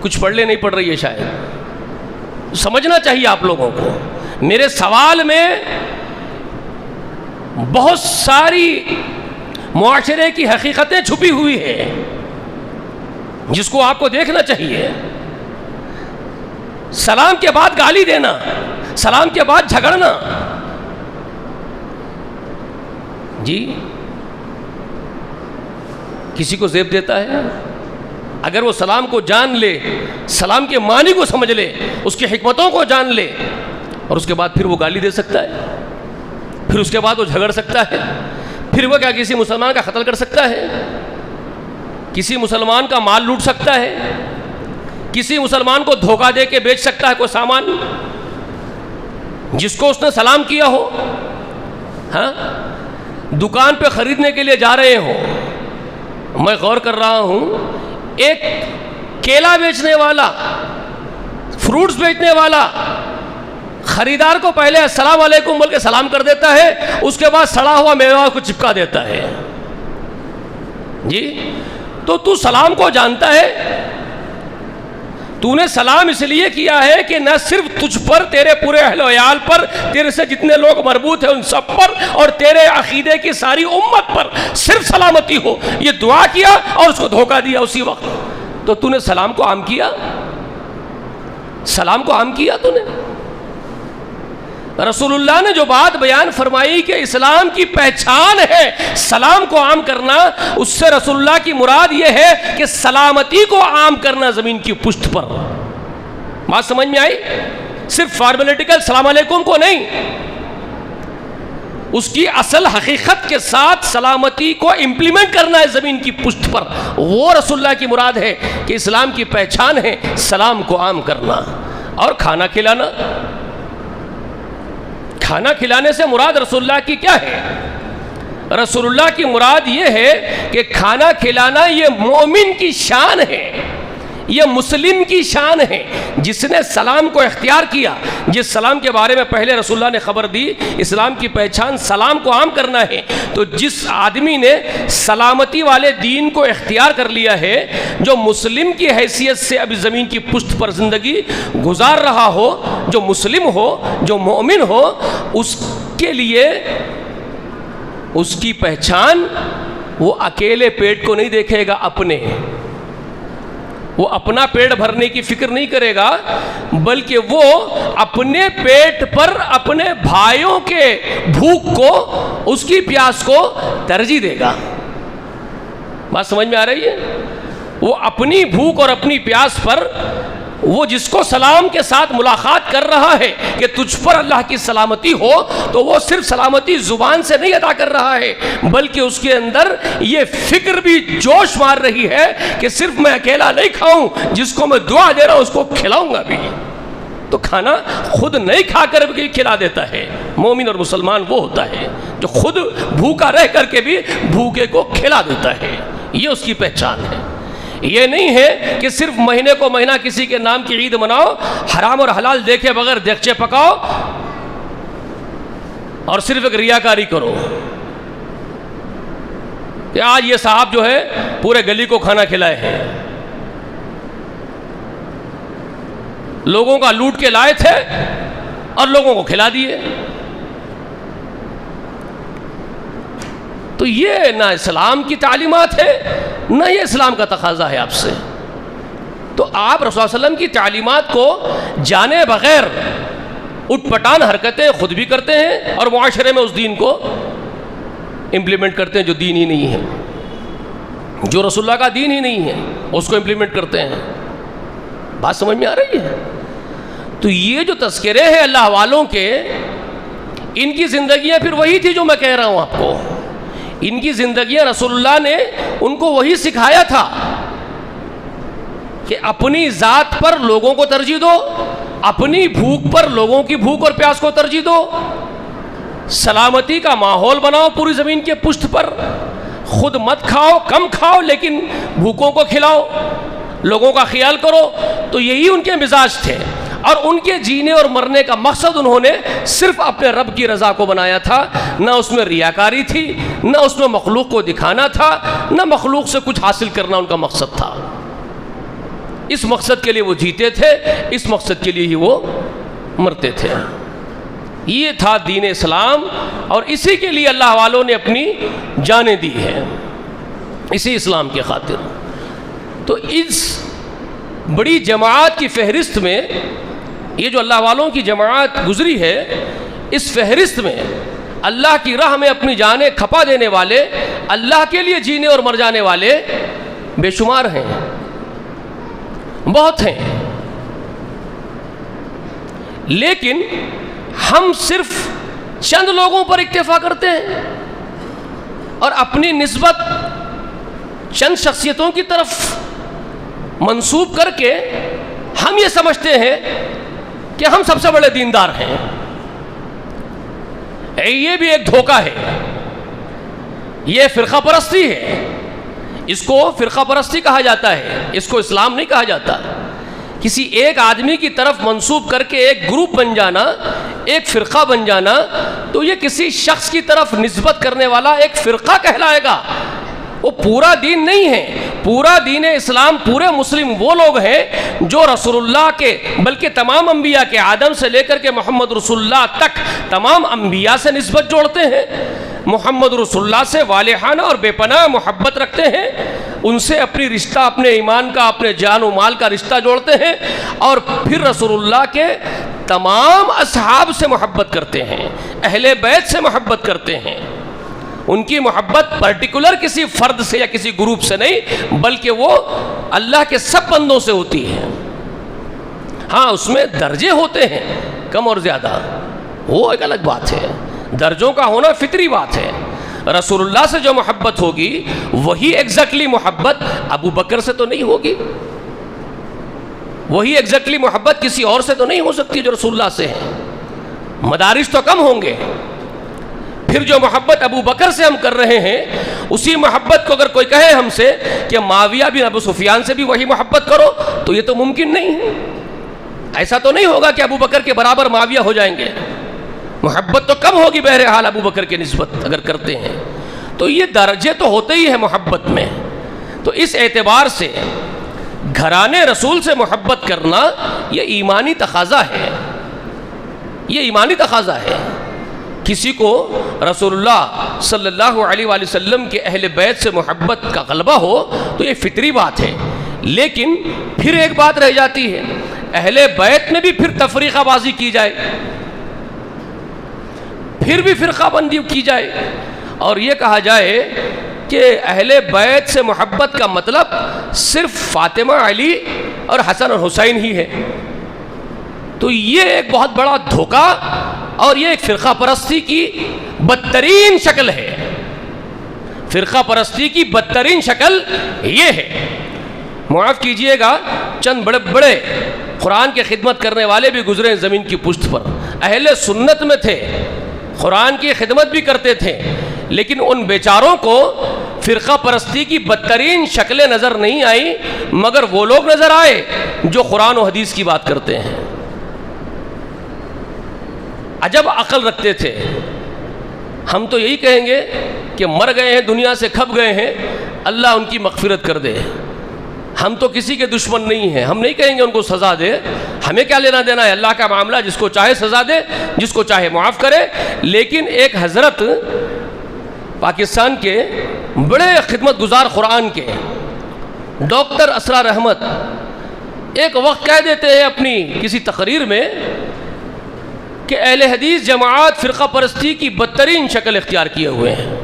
کچھ پڑھ لے، نہیں پڑھ رہی ہے شاید، سمجھنا چاہیے آپ لوگوں کو۔ میرے سوال میں بہت ساری معاشرے کی حقیقتیں چھپی ہوئی ہیں جس کو آپ کو دیکھنا چاہیے۔ سلام کے بعد گالی دینا، سلام کے بعد جھگڑنا، جی کسی کو زیب دیتا ہے؟ اگر وہ سلام کو جان لے، سلام کے معنی کو سمجھ لے، اس کی حکمتوں کو جان لے، اور اس کے بعد پھر وہ گالی دے سکتا ہے، پھر اس کے بعد وہ جھگڑ سکتا ہے، پھر وہ کیا کسی مسلمان کا قتل کر سکتا ہے، کسی مسلمان کا مال لوٹ سکتا ہے، کسی مسلمان کو دھوکہ دے کے بیچ سکتا ہے کوئی سامان جس کو اس نے سلام کیا ہو۔ ہاں، دکان پہ خریدنے کے لیے جا رہے ہو، میں غور کر رہا ہوں، ایک کیلا بیچنے والا، فروٹس بیچنے والا خریدار کو پہلے السلام علیکم بول کے سلام کر دیتا ہے، اس کے بعد سڑا ہوا میوہ کو چپکا دیتا ہے۔ جی تو سلام کو جانتا ہے، تو نے سلام اس لیے کیا ہے کہ نہ صرف تجھ پر، تیرے پورے اہل و عیال پر، تیرے سے جتنے لوگ مربوط ہیں ان سب پر، اور تیرے عقیدے کی ساری امت پر صرف سلامتی ہو، یہ دعا کیا اور اس کو دھوکہ دیا اسی وقت۔ تو نے سلام کو عام کیا، سلام کو عام کیا تو نے۔ رسول اللہ نے جو بات بیان فرمائی کہ اسلام کی پہچان ہے سلام کو عام کرنا، اس سے رسول اللہ کی مراد یہ ہے کہ سلامتی کو عام کرنا زمین کی پشت پر۔ بات سمجھ میں آئی؟ صرف فارمیلیٹیکل السلام علیکم کو نہیں، اس کی اصل حقیقت کے ساتھ سلامتی کو امپلیمنٹ کرنا ہے زمین کی پشت پر، وہ رسول اللہ کی مراد ہے کہ اسلام کی پہچان ہے سلام کو عام کرنا۔ اور کھانا کھلانا، کھانا کھلانے سے مراد رسول اللہ کی کیا ہے؟ رسول اللہ کی مراد یہ ہے کہ کھانا کھلانا یہ مومن کی شان ہے، یہ مسلم کی شان ہے، جس نے سلام کو اختیار کیا، جس سلام کے بارے میں پہلے رسول اللہ نے خبر دی، اسلام کی پہچان سلام کو عام کرنا ہے۔ تو جس آدمی نے سلامتی والے دین کو اختیار کر لیا ہے، جو مسلم کی حیثیت سے ابھی زمین کی پشت پر زندگی گزار رہا ہو، جو مسلم ہو، جو مومن ہو، اس کے لیے اس کی پہچان وہ اکیلے پیٹ کو نہیں دیکھے گا، اپنے وہ اپنا پیٹ بھرنے کی فکر نہیں کرے گا، بلکہ وہ اپنے پیٹ پر اپنے بھائیوں کے بھوک کو، اس کی پیاس کو ترجیح دے گا۔ بات سمجھ میں آ رہی ہے؟ وہ اپنی بھوک اور اپنی پیاس پر، وہ جس کو سلام کے ساتھ ملاقات کر رہا ہے کہ تجھ پر اللہ کی سلامتی ہو، تو وہ صرف سلامتی زبان سے نہیں ادا کر رہا ہے، بلکہ اس کے اندر یہ فکر بھی جوش مار رہی ہے کہ صرف میں اکیلا نہیں کھاؤں، جس کو میں دعا دے رہا ہوں اس کو کھلاؤں گا بھی۔ تو کھانا خود نہیں کھا کر بھی کھلا دیتا ہے۔ مومن اور مسلمان وہ ہوتا ہے جو خود بھوکا رہ کر کے بھی بھوکے کو کھلا دیتا ہے، یہ اس کی پہچان ہے۔ یہ نہیں ہے کہ صرف مہینے کو مہینہ کسی کے نام کی عید مناؤ، حرام اور حلال دیکھے بغیر دیگچے پکاؤ اور صرف ایک ریاکاری کرو کہ آج یہ صاحب جو ہے پورے گلی کو کھانا کھلائے ہیں، لوگوں کا لوٹ کے لائے تھے اور لوگوں کو کھلا دیے۔ تو یہ نہ اسلام کی تعلیمات ہے، نہ یہ اسلام کا تقاضا ہے آپ سے۔ تو آپ رسول اللہ علیہ وسلم کی تعلیمات کو جانے بغیر اٹھ پٹان حرکتیں خود بھی کرتے ہیں اور معاشرے میں اس دین کو امپلیمنٹ کرتے ہیں جو دین ہی نہیں ہے، جو رسول اللہ کا دین ہی نہیں ہے اس کو امپلیمنٹ کرتے ہیں۔ بات سمجھ میں آ رہی ہے؟ تو یہ جو تذکرے ہیں اللہ والوں کے، ان کی زندگیاں پھر وہی تھی جو میں کہہ رہا ہوں آپ کو۔ ان کی زندگیاں رسول اللہ نے ان کو وہی سکھایا تھا کہ اپنی ذات پر لوگوں کو ترجیح دو، اپنی بھوک پر لوگوں کی بھوک اور پیاس کو ترجیح دو، سلامتی کا ماحول بناؤ پوری زمین کے پشت پر، خود مت کھاؤ، کم کھاؤ لیکن بھوکوں کو کھلاؤ، لوگوں کا خیال کرو۔ تو یہی ان کے مزاج تھے، اور ان کے جینے اور مرنے کا مقصد انہوں نے صرف اپنے رب کی رضا کو بنایا تھا، نہ اس میں ریاکاری تھی، نہ اس میں مخلوق کو دکھانا تھا، نہ مخلوق سے کچھ حاصل کرنا ان کا مقصد تھا۔ اس مقصد کے لیے وہ جیتے تھے، اس مقصد کے لیے ہی وہ مرتے تھے۔ یہ تھا دین اسلام، اور اسی کے لیے اللہ والوں نے اپنی جانیں دی ہیں، اسی اسلام کی خاطر۔ تو اس بڑی جماعت کی فہرست میں یہ جو اللہ والوں کی جماعت گزری ہے، اس فہرست میں اللہ کی راہ میں اپنی جانیں کھپا دینے والے، اللہ کے لیے جینے اور مر جانے والے بے شمار ہیں، بہت ہیں۔ لیکن ہم صرف چند لوگوں پر اکتفا کرتے ہیں اور اپنی نسبت چند شخصیتوں کی طرف منسوب کر کے ہم یہ سمجھتے ہیں کہ ہم سب سے بڑے دیندار ہیں۔ یہ بھی ایک دھوکہ ہے، یہ فرقہ پرستی ہے۔ اس کو فرقہ پرستی کہا جاتا ہے، اس کو اسلام نہیں کہا جاتا۔ کسی ایک آدمی کی طرف منسوب کر کے ایک گروپ بن جانا، ایک فرقہ بن جانا، تو یہ کسی شخص کی طرف نسبت کرنے والا ایک فرقہ کہلائے گا، وہ پورا دین نہیں ہے۔ پورا دین اسلام، پورے مسلم وہ لوگ ہیں جو رسول اللہ کے، بلکہ تمام انبیاء کے، آدم سے لے کر کے محمد رسول اللہ تک تمام انبیاء سے نسبت جوڑتے ہیں، محمد رسول اللہ سے والہانہ اور بے پناہ محبت رکھتے ہیں، ان سے اپنی رشتہ، اپنے ایمان کا، اپنے جان و مال کا رشتہ جوڑتے ہیں، اور پھر رسول اللہ کے تمام اصحاب سے محبت کرتے ہیں، اہل بیت سے محبت کرتے ہیں۔ ان کی محبت پرٹیکولر کسی فرد سے یا کسی گروپ سے نہیں، بلکہ وہ اللہ کے سب بندوں سے ہوتی ہے۔ ہاں اس میں درجے ہوتے ہیں کم اور زیادہ، وہ ایک الگ بات ہے، درجوں کا ہونا فطری بات ہے۔ رسول اللہ سے جو محبت ہوگی وہی ایگزیکٹلی محبت ابو بکر سے تو نہیں ہوگی، وہی ایگزیکٹلی محبت کسی اور سے تو نہیں ہو سکتی جو رسول اللہ سے ہے، مدارج تو کم ہوں گے۔ پھر جو محبت ابو بکر سے ہم کر رہے ہیں، اسی محبت کو اگر کوئی کہے ہم سے کہ معاویہ بن ابو سفیان سے بھی وہی محبت کرو، تو یہ تو ممکن نہیں ہے۔ ایسا تو نہیں ہوگا کہ ابو بکر کے برابر معاویہ ہو جائیں گے، محبت تو کم ہوگی بہرحال ابو بکر کی نسبت اگر کرتے ہیں۔ تو یہ درجے تو ہوتے ہی ہیں محبت میں۔ تو اس اعتبار سے گھرانے رسول سے محبت کرنا یہ ایمانی تقاضا ہے، یہ ایمانی تقاضا ہے۔ کسی کو رسول اللہ صلی اللہ علیہ وآلہ وسلم کے اہل بیت سے محبت کا غلبہ ہو تو یہ فطری بات ہے، لیکن پھر ایک بات رہ جاتی ہے، اہل بیت میں بھی پھر تفریقہ بازی کی جائے، پھر بھی فرقہ بندی کی جائے، اور یہ کہا جائے کہ اہل بیت سے محبت کا مطلب صرف فاطمہ، علی اور حسن اور حسین ہی ہے، تو یہ ایک بہت بڑا دھوکہ اور یہ ایک فرقہ پرستی کی بدترین شکل ہے۔ فرقہ پرستی کی بدترین شکل یہ ہے۔ معاف کیجئے گا، چند بڑے بڑے قرآن کی خدمت کرنے والے بھی گزرے زمین کی پشت پر، اہل سنت میں تھے، قرآن کی خدمت بھی کرتے تھے، لیکن ان بیچاروں کو فرقہ پرستی کی بدترین شکلیں نظر نہیں آئیں، مگر وہ لوگ نظر آئے جو قرآن و حدیث کی بات کرتے ہیں، عجب عقل رکھتے تھے۔ ہم تو یہی کہیں گے کہ مر گئے ہیں، دنیا سے کھپ گئے ہیں، اللہ ان کی مغفرت کر دے، ہم تو کسی کے دشمن نہیں ہیں، ہم نہیں کہیں گے ان کو سزا دے، ہمیں کیا لینا دینا ہے، اللہ کا معاملہ، جس کو چاہے سزا دے، جس کو چاہے معاف کرے۔ لیکن ایک حضرت پاکستان کے بڑے خدمت گزار قرآن کے ڈاکٹر اسرار احمد ایک وقت کہہ دیتے ہیں اپنی کسی تقریر میں کہ اہل حدیث جماعت فرقہ پرستی کی بدترین شکل اختیار کیے ہوئے ہیں۔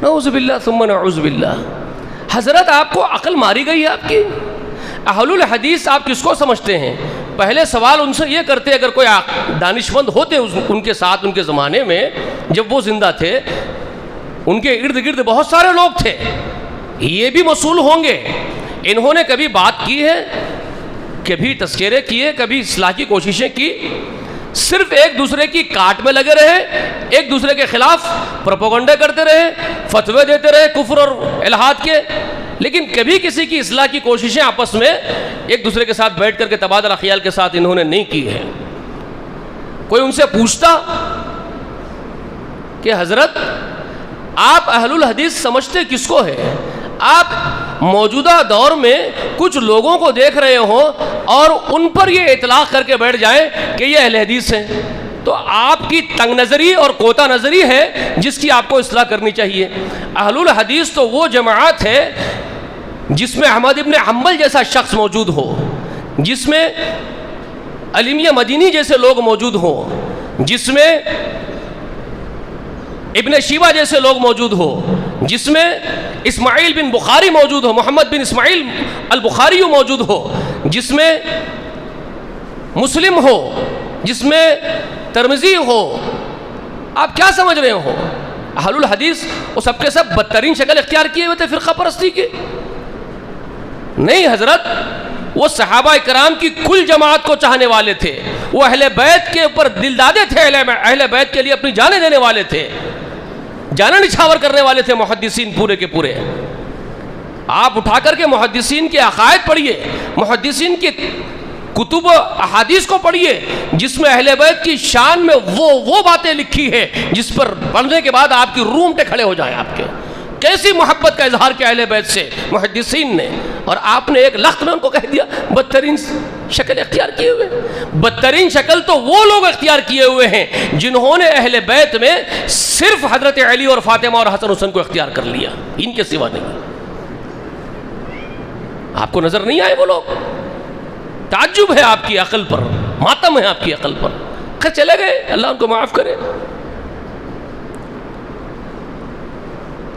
نعوذ باللہ ثم نعوذ باللہ۔ حضرت آپ کو عقل ماری گئی ہے آپ کی؟ اہل الحدیث آپ کس کو سمجھتے ہیں؟ پہلے سوال ان سے یہ کرتے، اگر کوئی دانشمند ہوتے ان کے ساتھ، ان کے زمانے میں جب وہ زندہ تھے، ان کے ارد گرد بہت سارے لوگ تھے، یہ بھی مسئول ہوں گے، انہوں نے کبھی بات کی ہے، کبھی تذکرے کیے، کبھی اصلاح کی کوششیں کی؟ صرف ایک دوسرے کی کاٹ میں لگے رہے، ایک دوسرے کے خلاف پروپیگنڈے کرتے رہے، فتوے دیتے رہے کفر اور الحاد کے، لیکن کبھی کسی کی اصلاح کی کوششیں آپس میں ایک دوسرے کے ساتھ بیٹھ کر کے تبادلہ خیال کے ساتھ انہوں نے نہیں کی ہے۔ کوئی ان سے پوچھتا کہ حضرت آپ اہل الحدیث سمجھتے کس کو ہے؟ آپ موجودہ دور میں کچھ لوگوں کو دیکھ رہے ہوں اور ان پر یہ اطلاق کر کے بیٹھ جائیں کہ یہ اہل حدیث ہیں، تو آپ کی تنگ نظری اور کوتا نظری ہے جس کی آپ کو اصلاح کرنی چاہیے۔ اہل الحدیث تو وہ جماعت ہے جس میں احمد ابن حنبل جیسا شخص موجود ہو، جس میں علیمیہ مدینی جیسے لوگ موجود ہوں، جس میں ابن شیبہ جیسے لوگ موجود ہو، جس میں اسماعیل بن بخاری موجود ہو، محمد بن اسماعیل البخاری موجود ہو، جس میں مسلم ہو، جس میں ترمذی ہو۔ آپ کیا سمجھ رہے ہو؟ اہل الحدیث وہ سب کے سب بدترین شکل اختیار کیے ہوئے تھے فرقہ پرستی کے؟ نہیں حضرت، وہ صحابہ کرام کی کل جماعت کو چاہنے والے تھے، وہ اہل بیت کے اوپر دل دادے تھے، اہل بیت کے لیے اپنی جانیں دینے والے تھے، جانیں نچھاور کرنے والے تھے محدثین پورے کے پورے۔ آپ اٹھا کر کے محدثین کے عقائد پڑھیے، محدثین کی کتب و احادیث کو پڑھیے جس میں اہل بیت کی شان میں وہ باتیں لکھی ہے جس پر پڑھنے کے بعد آپ کی رومٹے کھڑے ہو جائیں۔ آپ کے کیسی محبت کا اظہار کیا اہل بیت سے محدثین نے، اور آپ نے ایک لخت میں ان کو کہہ دیا بدترین شکل اختیار کیے ہوئے۔ بدترین شکل تو وہ لوگ اختیار کیے ہوئے ہیں جنہوں نے اہل بیت میں صرف حضرت علی اور فاطمہ اور حسن حسین کو اختیار کر لیا، ان کے سوا نہیں۔ آپ کو نظر نہیں آئے وہ لوگ؟ تعجب ہے آپ کی عقل پر، ماتم ہے آپ کی عقل پر۔ خیر چلے گئے، اللہ ان کو معاف کرے۔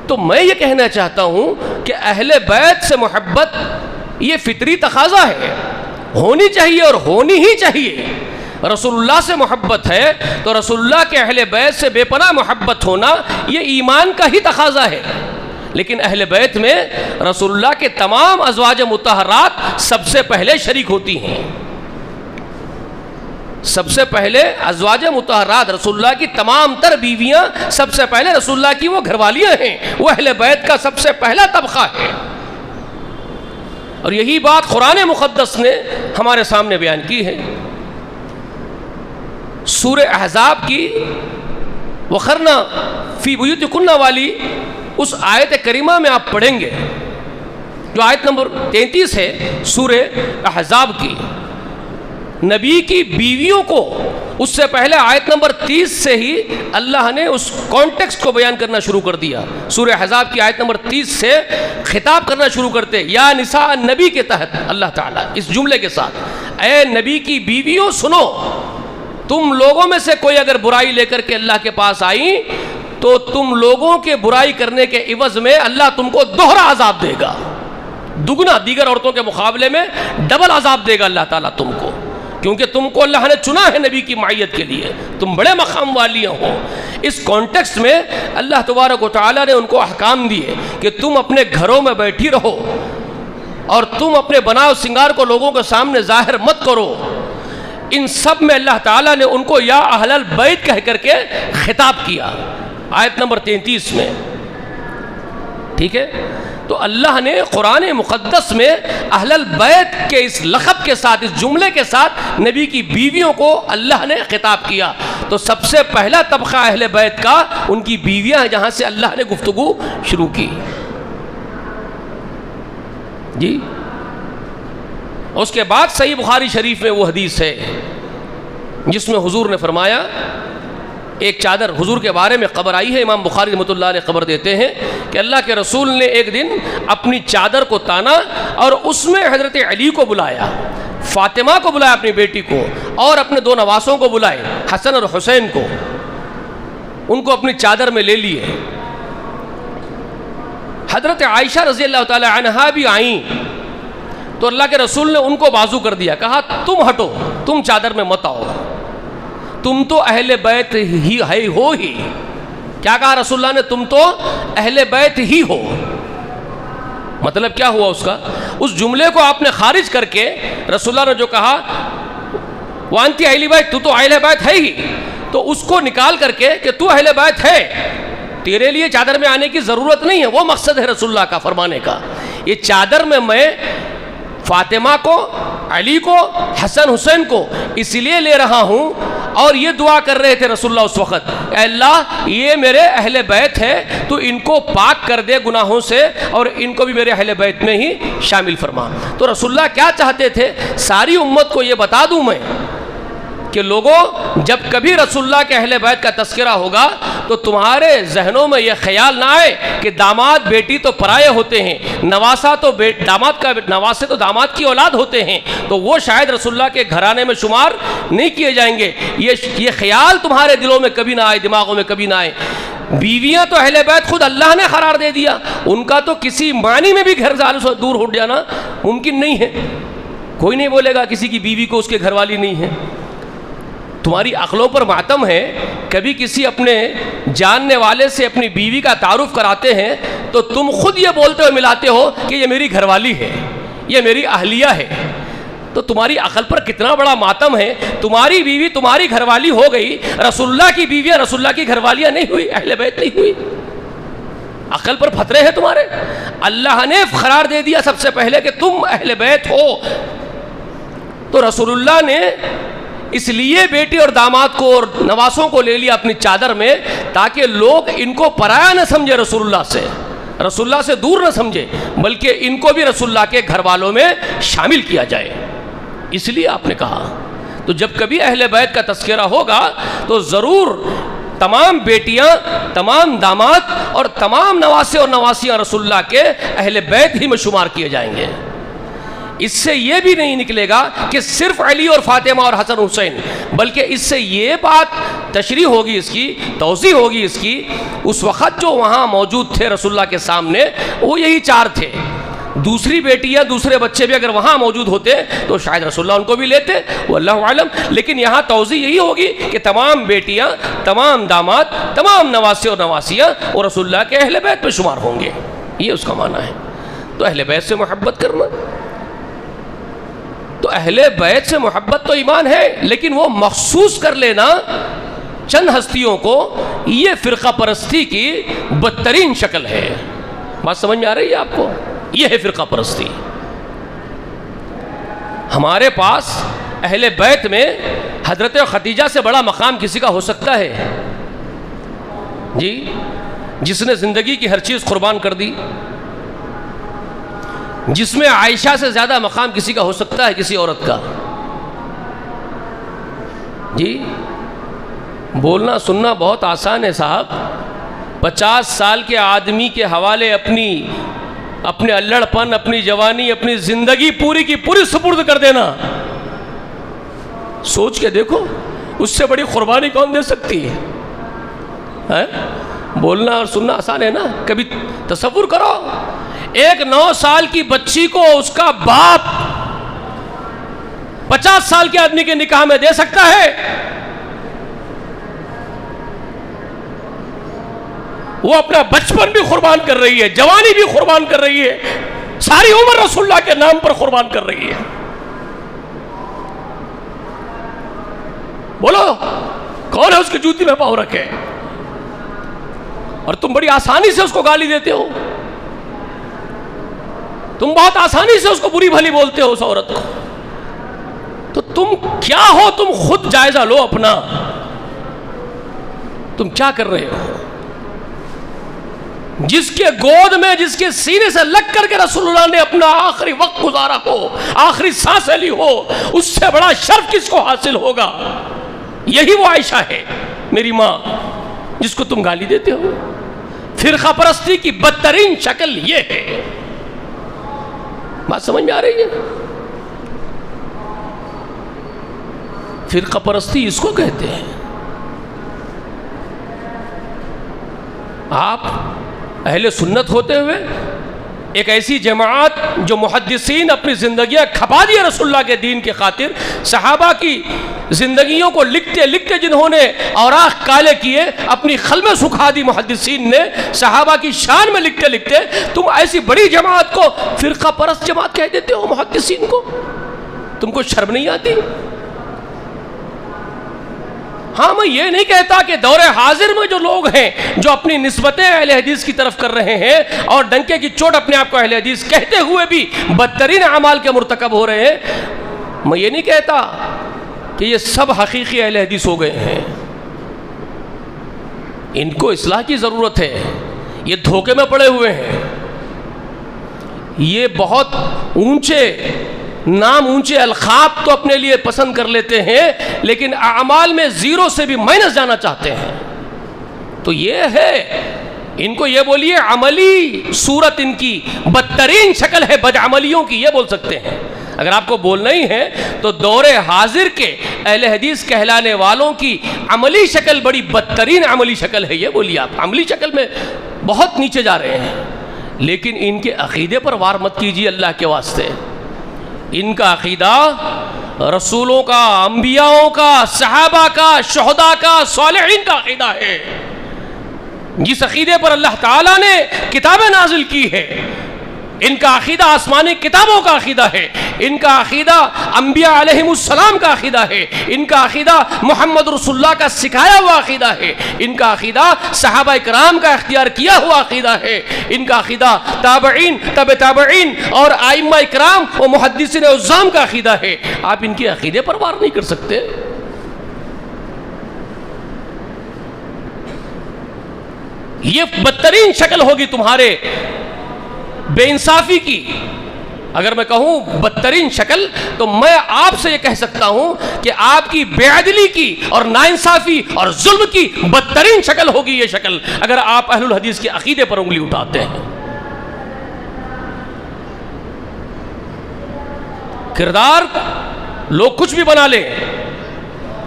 تو میں یہ کہنا چاہتا ہوں کہ اہل بیت سے محبت یہ فطری تقاضا ہے، ہونی چاہیے اور ہونی ہی چاہیے۔ رسول اللہ سے محبت ہے تو رسول اللہ کے اہل بیت سے بے پناہ محبت ہونا یہ ایمان کا ہی تقاضا ہے۔ لیکن اہل بیت میں رسول اللہ کے تمام ازواج مطہرات سب سے پہلے شریک ہوتی ہیں۔ سب سے پہلے ازواج مطہرات رسول اللہ کی تمام تر بیویاں سب سے پہلے رسول اللہ کی وہ گھر والیاں ہیں، وہ اہل بیت کا سب سے پہلا طبقہ ہے۔ اور یہی بات قرآن مقدس نے ہمارے سامنے بیان کی ہے۔ سورہ احزاب کی وَقَرْنَ فِي بُيُوتِكُنَّ والی اس آیت کریمہ میں آپ پڑھیں گے جو آیت نمبر 33 ہے سورہ احزاب کی، نبی کی بیویوں کو اس سے پہلے آیت نمبر 30 سے ہی اللہ نے اس کانٹیکسٹ کو بیان کرنا شروع کر دیا. سورہ احزاب کی آیت نمبر 30 سے خطاب کرنا شروع کرتے یا نساء نبی کے تحت اللہ تعالیٰ اس جملے کے ساتھ, اے نبی کی بیویوں سنو, تم لوگوں میں سے کوئی اگر برائی لے کر کے اللہ کے پاس آئی تو تم لوگوں کے برائی کرنے کے عوض میں اللہ تم کو دوہرا عذاب دے گا, دگنا, دیگر عورتوں کے مقابلے میں ڈبل عذاب دے گا اللہ تعالیٰ تم کو, کیونکہ تم کو اللہ نے چنا ہے نبی کی معیت کے لیے, تم بڑے مقام والیاں ہو. اس کانٹیکسٹ میں اللہ تبارک و تعالیٰ نے ان کو احکام دیے کہ تم اپنے گھروں میں بیٹھی رہو اور تم اپنے بناؤ سنگار کو لوگوں کے سامنے ظاہر مت کرو. ان سب میں اللہ تعالیٰ نے ان کو یا اہل البیت کہہ کر کے خطاب کیا آیت نمبر 33 میں. ٹھیک ہے, تو اللہ نے قرآن مقدس میں اہل البیت کے اس لقب کے ساتھ, اس جملے کے ساتھ نبی کی بیویوں کو اللہ نے خطاب کیا. تو سب سے پہلا طبقہ اہل بیت کا ان کی بیویاں ہیں جہاں سے اللہ نے گفتگو شروع کی. جی, اس کے بعد صحیح بخاری شریف میں وہ حدیث ہے جس میں حضور نے فرمایا, ایک چادر حضور کے بارے میں خبر آئی ہے, امام بخاری رحمۃ اللہ علیہ خبر دیتے ہیں کہ اللہ کے رسول نے ایک دن اپنی چادر کو تانا اور اس میں حضرت علی کو بلایا, فاطمہ کو بلایا اپنی بیٹی کو, اور اپنے 2 نواسوں کو بلائے حسن اور حسین کو, ان کو اپنی چادر میں لے لیے. حضرت عائشہ رضی اللہ تعالی عنہا بھی آئیں تو اللہ کے رسول نے ان کو بازو کر دیا, کہا تم ہٹو, تم چادر میں مت آؤ, تم تو اہل بیت ہی ہے ہو ہی. کیا کہا رسول اللہ نے, تم تو اہل بیت ہی ہو. مطلب کیا ہوا اس کا, اس جملے کو آپ نے خارج کر کے رسول اللہ نے جو کہا وانتی اہل بیت, تو اہل بیت ہے ہی, تو اس کو نکال کر کے کہ تو اہل بیت ہے, تیرے لیے چادر میں آنے کی ضرورت نہیں ہے. وہ مقصد ہے رسول اللہ کا فرمانے کا, یہ چادر میں فاطمہ کو, علی کو, حسن حسین کو اس لیے لے رہا ہوں. اور یہ دعا کر رہے تھے رسول اللہ اس وقت, اے اللہ یہ میرے اہل بیت ہے, تو ان کو پاک کر دے گناہوں سے اور ان کو بھی میرے اہل بیت میں ہی شامل فرما. تو رسول اللہ کیا چاہتے تھے, ساری امت کو یہ بتا دوں میں کہ لوگوں, جب کبھی رسول اللہ کے اہل بیت کا تذکرہ ہوگا تو تمہارے ذہنوں میں یہ خیال نہ آئے کہ داماد بیٹی تو پرائے ہوتے ہیں, نواسا تو داماد کا, نواسے تو داماد کی اولاد ہوتے ہیں, تو وہ شاید رسول اللہ کے گھرانے میں شمار نہیں کیے جائیں گے. یہ خیال تمہارے دلوں میں کبھی نہ آئے, دماغوں میں کبھی نہ آئے. بیویاں تو اہل بیت خود اللہ نے قرار دے دیا, ان کا تو کسی معنی میں بھی گھر والوں سے دور ہٹ جانا ممکن نہیں ہے. کوئی نہیں بولے گا کسی کی بیوی کو اس کے گھر والی نہیں ہے. تمہاری عقلوں پر ماتم ہے, کبھی کسی اپنے جاننے والے سے اپنی بیوی کا تعارف کراتے ہیں تو تم خود یہ بولتے ہوئے ملاتے ہو کہ یہ میری گھر والی ہے, یہ میری اہلیہ ہے. تو تمہاری عقل پر کتنا بڑا ماتم ہے, تمہاری بیوی تمہاری گھر والی ہو گئی, رسول اللہ کی بیویاں رسول اللہ کی گھر والیاں نہیں ہوئی, اہل بیت نہیں ہوئی. عقل پر پھترے ہیں تمہارے. اللہ نے قرار دے دیا سب سے پہلے کہ تم اہل بیت ہو, تو رسول اللہ نے اس لیے بیٹی اور داماد کو اور نواسوں کو لے لیا اپنی چادر میں تاکہ لوگ ان کو پرایا نہ سمجھے, رسول اللہ سے دور نہ سمجھے, بلکہ ان کو بھی رسول اللہ کے گھر والوں میں شامل کیا جائے. اس لیے آپ نے کہا. تو جب کبھی اہل بیت کا تذکرہ ہوگا تو ضرور تمام بیٹیاں, تمام داماد اور تمام نواسے اور نواسیاں رسول اللہ کے اہل بیت ہی میں شمار کیے جائیں گے. اس سے یہ بھی نہیں نکلے گا کہ صرف علی اور فاطمہ اور حسن حسین, بلکہ اس سے یہ بات تشریح ہوگی, اس کی توضیح ہوگی اس کی, اس وقت جو وہاں موجود تھے رسول اللہ کے سامنے وہ یہی 4 تھے. دوسری بیٹی یا دوسرے بچے بھی اگر وہاں موجود ہوتے تو شاید رسول اللہ ان کو بھی لیتے, واللہ عالم. لیکن یہاں توضیح یہی ہوگی کہ تمام بیٹیاں, تمام داماد, تمام نواسے اور نواسیاں وہ رسول اللہ کے اہل بیت میں شمار ہوں گے. یہ اس کا معنی ہے. تو اہل بیت سے محبت کرنا, تو اہل بیت سے محبت تو ایمان ہے, لیکن وہ مخصوص کر لینا چند ہستیوں کو, یہ فرقہ پرستی کی بدترین شکل ہے. بات سمجھ میں آ رہی ہے آپ کو؟ یہ ہے فرقہ پرستی. ہمارے پاس اہل بیت میں حضرت خدیجہ سے بڑا مقام کسی کا ہو سکتا ہے جی, جس نے زندگی کی ہر چیز قربان کر دی, جس میں عائشہ سے زیادہ مقام کسی کا ہو سکتا ہے کسی عورت کا. جی بولنا سننا بہت آسان ہے صاحب، 50 سال کے آدمی کے حوالے اپنے الڑ پن، اپنی جوانی، اپنی زندگی پوری کی پوری سپرد کر دینا، سوچ کے دیکھو اس سے بڑی قربانی کون دے سکتی ہے؟ بولنا اور سننا آسان ہے نا؟ کبھی تصور کرو ایک 9 سال کی بچی کو اس کا باپ 50 سال کے آدمی کے نکاح میں دے سکتا ہے؟ وہ اپنا بچپن بھی قربان کر رہی ہے، جوانی بھی قربان کر رہی ہے، ساری عمر رسول اللہ کے نام پر قربان کر رہی ہے۔ بولو کون ہے اس کی جوتی میں پاؤں رکھے؟ اور تم بڑی آسانی سے اس کو گالی دیتے ہو، تم بہت آسانی سے اس کو بری بھلی بولتے ہو اس عورت کو۔ تو تم کیا ہو؟ تم خود جائزہ لو اپنا، تم کیا کر رہے ہو؟ جس کے گود میں، جس کے سینے سے لگ کر کے رسول اللہ نے اپنا آخری وقت گزارا ہو، آخری سانسیں لی ہو، اس سے بڑا شرف کس کو حاصل ہوگا؟ یہی وہ عائشہ ہے میری ماں جس کو تم گالی دیتے ہو۔ فرقہ پرستی کی بدترین شکل یہ ہے۔ بات سمجھ میں آ رہی ہے؟ فرقہ پرستی اس کو کہتے ہیں۔ آپ اہل سنت ہوتے ہوئے ایک ایسی جماعت جو محدثین اپنی زندگیاں کھپا دی رسول اللہ کے دین کے خاطر، صحابہ کی زندگیوں کو لکھتے لکھتے جنہوں نے اوراق کالے کیے، اپنی قلمیں سکھا دی محدثین نے صحابہ کی شان میں لکھتے لکھتے، تم ایسی بڑی جماعت کو فرقہ پرست جماعت کہہ دیتے ہو محدثین کو؟ تم کو شرم نہیں آتی؟ ہاں میں یہ نہیں کہتا کہ دور حاضر میں جو لوگ ہیں جو اپنی نسبتیں اہل حدیث کی طرف کر رہے ہیں اور ڈنکے کی چوٹ اپنے آپ کو اہل حدیث کہتے ہوئے بھی بدترین اعمال کے مرتکب ہو رہے ہیں، میں یہ نہیں کہتا کہ یہ سب حقیقی اہل حدیث ہو گئے ہیں۔ ان کو اصلاح کی ضرورت ہے، یہ دھوکے میں پڑے ہوئے ہیں، یہ بہت اونچے نام، اونچے القاب تو اپنے لیے پسند کر لیتے ہیں لیکن اعمال میں زیرو سے بھی مائنس جانا چاہتے ہیں۔ تو یہ ہے، ان کو یہ بولیے عملی صورت ان کی بدترین شکل ہے، بدعملیوں کی، یہ بول سکتے ہیں۔ اگر آپ کو بولنا ہی ہے تو دور حاضر کے اہل حدیث کہلانے والوں کی عملی شکل بڑی بدترین عملی شکل ہے، یہ بولیے آپ۔ عملی شکل میں بہت نیچے جا رہے ہیں، لیکن ان کے عقیدے پر وار مت کیجیے اللہ کے واسطے۔ ان کا عقیدہ رسولوں کا، انبیاءوں کا، صحابہ کا، شہداء کا، صالحین کا عقیدہ ہے۔ جس عقیدے پر اللہ تعالیٰ نے کتابیں نازل کی ہے، ان کا عقیدہ آسمانی کتابوں کا عقیدہ ہے، ان کا عقیدہ انبیاء علیہم السلام کا عقیدہ ہے، ان کا عقیدہ محمد رسول اللہ کا سکھایا ہوا عقیدہ ہے، ان کا عقیدہ صحابہ کرام کا اختیار کیا ہوا عقیدہ ہے، ان کا عقیدہ تابعین، تبع تابعین اور ائمہ کرام و محدثین عظام کا عقیدہ ہے۔ آپ ان کے عقیدے پر وار نہیں کر سکتے۔ یہ بدترین شکل ہوگی تمہارے بے انصافی کی۔ اگر میں کہوں بدترین شکل تو میں آپ سے یہ کہہ سکتا ہوں کہ آپ کی بے عدلی کی اور ناانصافی اور ظلم کی بدترین شکل ہوگی یہ شکل، اگر آپ اہل الحدیث کے عقیدے پر انگلی اٹھاتے ہیں۔ کردار لوگ کچھ بھی بنا لیں،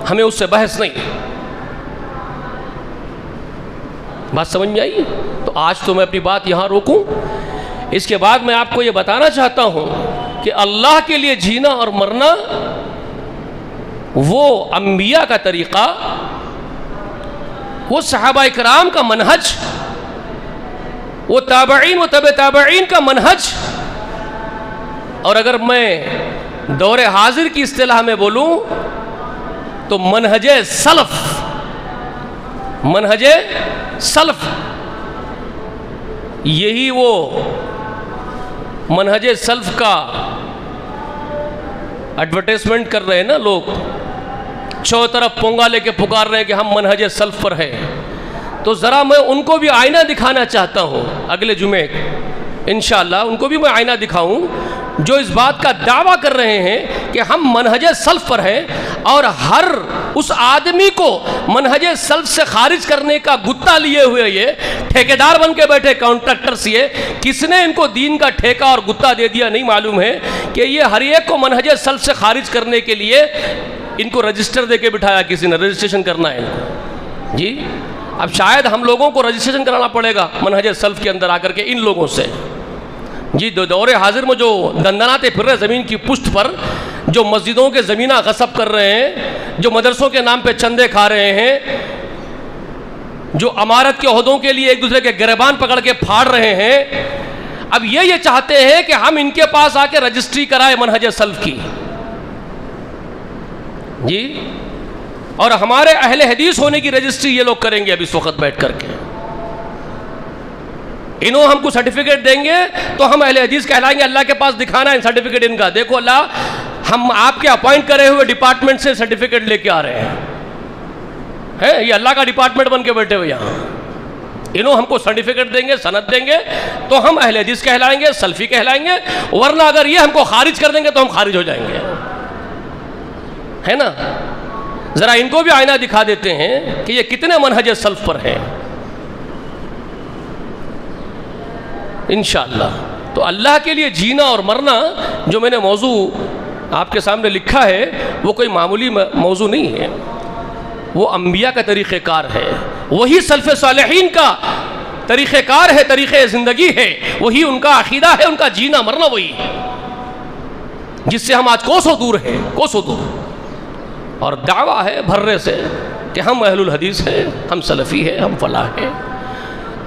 ہمیں اس سے بحث نہیں۔ بات سمجھ میں آئی؟ تو آج تو میں اپنی بات یہاں روکوں۔ اس کے بعد میں آپ کو یہ بتانا چاہتا ہوں کہ اللہ کے لیے جینا اور مرنا وہ انبیاء کا طریقہ، وہ صحابہ کرام کا منہج، وہ تابعین و تبع تابعین کا منہج، اور اگر میں دور حاضر کی اصطلاح میں بولوں تو منہج سلف، منہج سلف، یہی وہ منہج سلف کا ایڈورٹائزمنٹ کر رہے ہیں نا لوگ، چو طرف پونگا لے کے پکار رہے ہیں کہ ہم منہج سلف پر ہیں۔ تو ذرا میں ان کو بھی آئینہ دکھانا چاہتا ہوں، اگلے جمعے انشاءاللہ ان کو بھی میں آئینہ دکھاؤں، جو اس بات کا دعویٰ کر رہے ہیں کہ ہم منہج سلف پر ہیں، اور ہر اس آدمی کو منہج سلف سے خارج کرنے کا گتا لیے ہوئے یہ ٹھیکیدار بن کے بیٹھے کانٹریکٹرز، یہ کس نے ان کو دین کا ٹھیکہ اور گتا دے دیا نہیں معلوم ہے، کہ یہ ہر ایک کو منہج سلف سے خارج کرنے کے لیے ان کو رجسٹر دے کے بٹھایا، کسی نے رجسٹریشن کرنا ہے ان کو جی۔ اب شاید ہم لوگوں کو رجسٹریشن کرانا پڑے گا منہج سلف کے اندر آ کر کے ان لوگوں سے جی۔ دور حاضر میں جو دندناتے پھر رہے زمین کی پشت پر، جو مسجدوں کے زمینہ غصب کر رہے ہیں، جو مدرسوں کے نام پہ چندے کھا رہے ہیں، جو امارت کے عہدوں کے لیے ایک دوسرے کے گریبان پکڑ کے پھاڑ رہے ہیں، اب یہ چاہتے ہیں کہ ہم ان کے پاس آ کے رجسٹری کرائے منہج سلف کی جی، اور ہمارے اہل حدیث ہونے کی رجسٹری یہ لوگ کریں گے اب اس وقت بیٹھ کر کے۔ انہوں ہم کو سرٹیفکیٹ دیں گے تو ہم اہل حدیث کہلائیں گے، اللہ کے پاس دکھانا ہے سرٹیفکیٹ ان کا، دیکھو اللہ ہم آپ کے اپوائنٹ کرے ہوئے ڈپارٹمنٹ سے سرٹیفکیٹ لے کے آ رہے ہیں، یہ اللہ کا ڈپارٹمنٹ بن کے بیٹھے ہوئے یہاں۔ انہوں ہم کو سرٹیفکیٹ دیں گے، سند دیں گے تو ہم اہل حدیث کہلائیں گے، سلفی کہلائیں گے، ورنہ اگر یہ ہم کو خارج کر دیں گے تو ہم خارج ہو جائیں گے، ہے نا۔ ذرا ان کو بھی آئینہ دکھا دیتے ہیں کہ یہ کتنے منہج سلف پر ہیں انشاءاللہ۔ تو اللہ کے لیے جینا اور مرنا، جو میں نے موضوع آپ کے سامنے لکھا ہے، وہ کوئی معمولی موضوع نہیں ہے، وہ انبیاء کا طریقہ کار ہے، وہی سلف صالحین کا طریقہ کار ہے، طریقہ زندگی ہے، وہی ان کا عقیدہ ہے، ان کا جینا مرنا وہی ہے، جس سے ہم آج کوسوں دور ہیں، کوسوں دور، اور دعویٰ ہے بھرے سے کہ ہم اہل الحدیث ہیں، ہم سلفی ہیں، ہم فلاح ہیں۔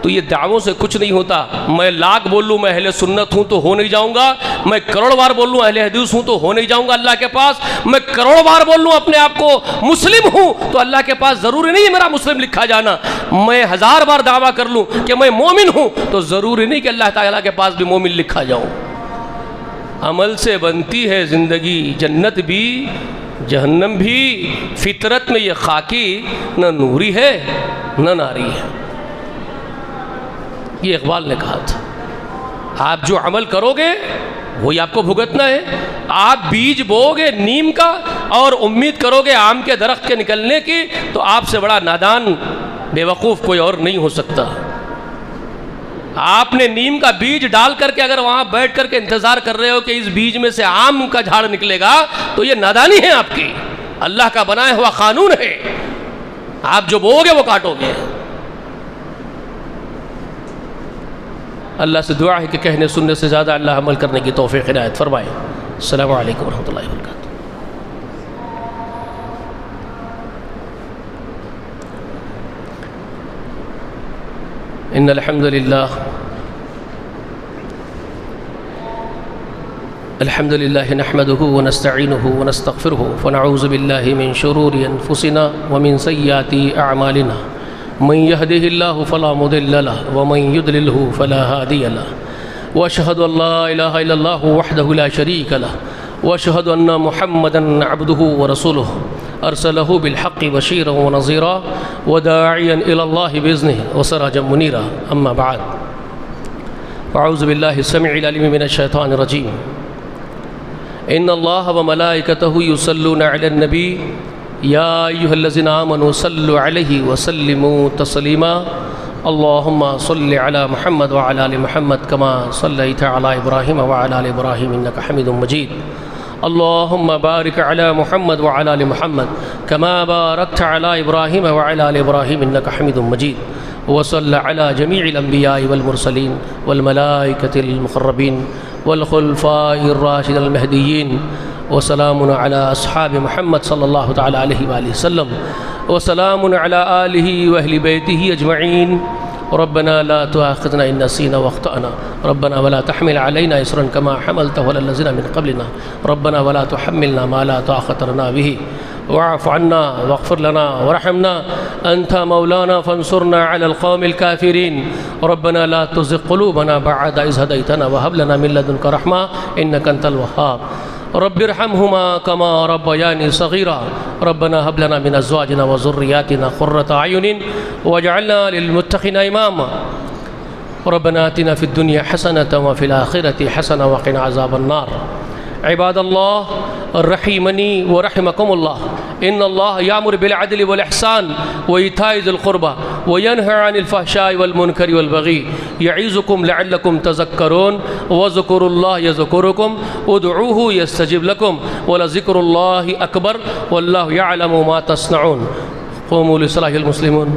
تو یہ دعووں سے کچھ نہیں ہوتا۔ میں لاکھ بول لوں میں اہل سنت ہوں تو ہو نہیں جاؤں گا، میں کروڑ بار بول لوں اہل حدیث ہوں تو ہو نہیں جاؤں گا اللہ کے پاس، میں کروڑ بار بول لوں اپنے آپ کو مسلم ہوں تو اللہ کے پاس ضروری نہیں ہے میرا مسلم لکھا جانا، میں 1000 بار دعویٰ کر لوں کہ میں مومن ہوں تو ضروری نہیں کہ اللہ تعالیٰ کے پاس بھی مومن لکھا جاؤں۔ عمل سے بنتی ہے زندگی، جنت بھی جہنم بھی، فطرت میں یہ خاکی نہ نوری ہے نہ ناری ہے، یہ اقبال نے کہا تھا۔ آپ جو عمل کرو گے وہی آپ کو بھگتنا ہے۔ آپ بیج بو گے نیم کا اور امید کرو گے آم کے درخت کے نکلنے کی، تو آپ سے بڑا نادان بے وقوف کوئی اور نہیں ہو سکتا۔ آپ نے نیم کا بیج ڈال کر کے اگر وہاں بیٹھ کر کے انتظار کر رہے ہو کہ اس بیج میں سے آم کا جھاڑ نکلے گا تو یہ نادانی ہے آپ کی، اللہ کا بنایا ہوا قانون ہے، آپ جو بو گے وہ کاٹو گے۔ اللہ سے دعا ہے کہ کہنے سننے سے زیادہ اللہ عمل کرنے کی توفیق عنایت فرمائے۔ السلام علیکم ورحمۃ اللہ وبرکاتہ۔ ان الحمد للہ نحمده ونستعینه ونستغفره ونعوذ باللہ من شرور انفسنا ومن سیئات اعمالنا، من يهده الله فلا مضل له ومن يضلله فلا هادي له، واشهد ان لا اله الا الله وحده لا شريك له، واشهد ان محمدا عبده ورسوله ارسله بالحق بشيرا ونذيرا وداعيا الى الله باذنه وسراجا منيرا، اما بعد، اعوذ بالله السميع العليم من الشيطان الرجيم، ان الله وملائكته يصلون على النبي یا ایھا الذین آمنوا صلوا علیہ وسلموا تسلیما، اللہم صل علی محمد وعلی آل محمد کما صلیت علی ابراہیم وعلی آل ابراہیم انک حمید مجید، اللہم بارک علی محمد وعلی آل محمد کما بارکت علی ابراہیم وعلی آل ابراہیم انک حمید مجید، وصل علی جمیع الانبیاء والمرسلین والملائکۃ المقربین والخلفاء الراشدین المہدیین، وسلام علی اصحاب محمد صلی اللہ تعالی علیہ وآلہ وسلم، وسلام علی آلہ واہل بیتہ اجمعین، ربنا لا تؤاخذنا ان نسینا واخطأنا، ربنا ولا تحمل علینا اصرا کما حملته على الذین من قبلنا، ربنا ولا تحملنا ما لا طاقة لنا به، واعف عنا واغفر لنا وارحمنا انت مولانا فانصرنا على القوم الكافرين، ربنا لا تزغ قلوبنا بعد إذ هديتنا وهب لنا من لدنك رحمة إنك أنت الوهاب، رب ارحمهما كما ربياني صغيرا، ربنا هب لنا من ازواجنا وذرياتنا قرة اعين واجعلنا للمتقين اماما، ربنا آتنا في الدنيا حسنة وفي الآخرة حسنة وقنا عذاب النار. عباد الله رحمني ورحمكم الله، إن الله يأمر بالعدل والإحسان وإيتاء ذي القربى وينهى عن الفحشاء والمنكر والبغي يعظكم لعلكم تذكرون. واذكروا الله يذكركم ادعوه يستجب لكم ولذكر الله أكبر والله يعلم ما تصنعون. قوموا لصلاة المسلمون.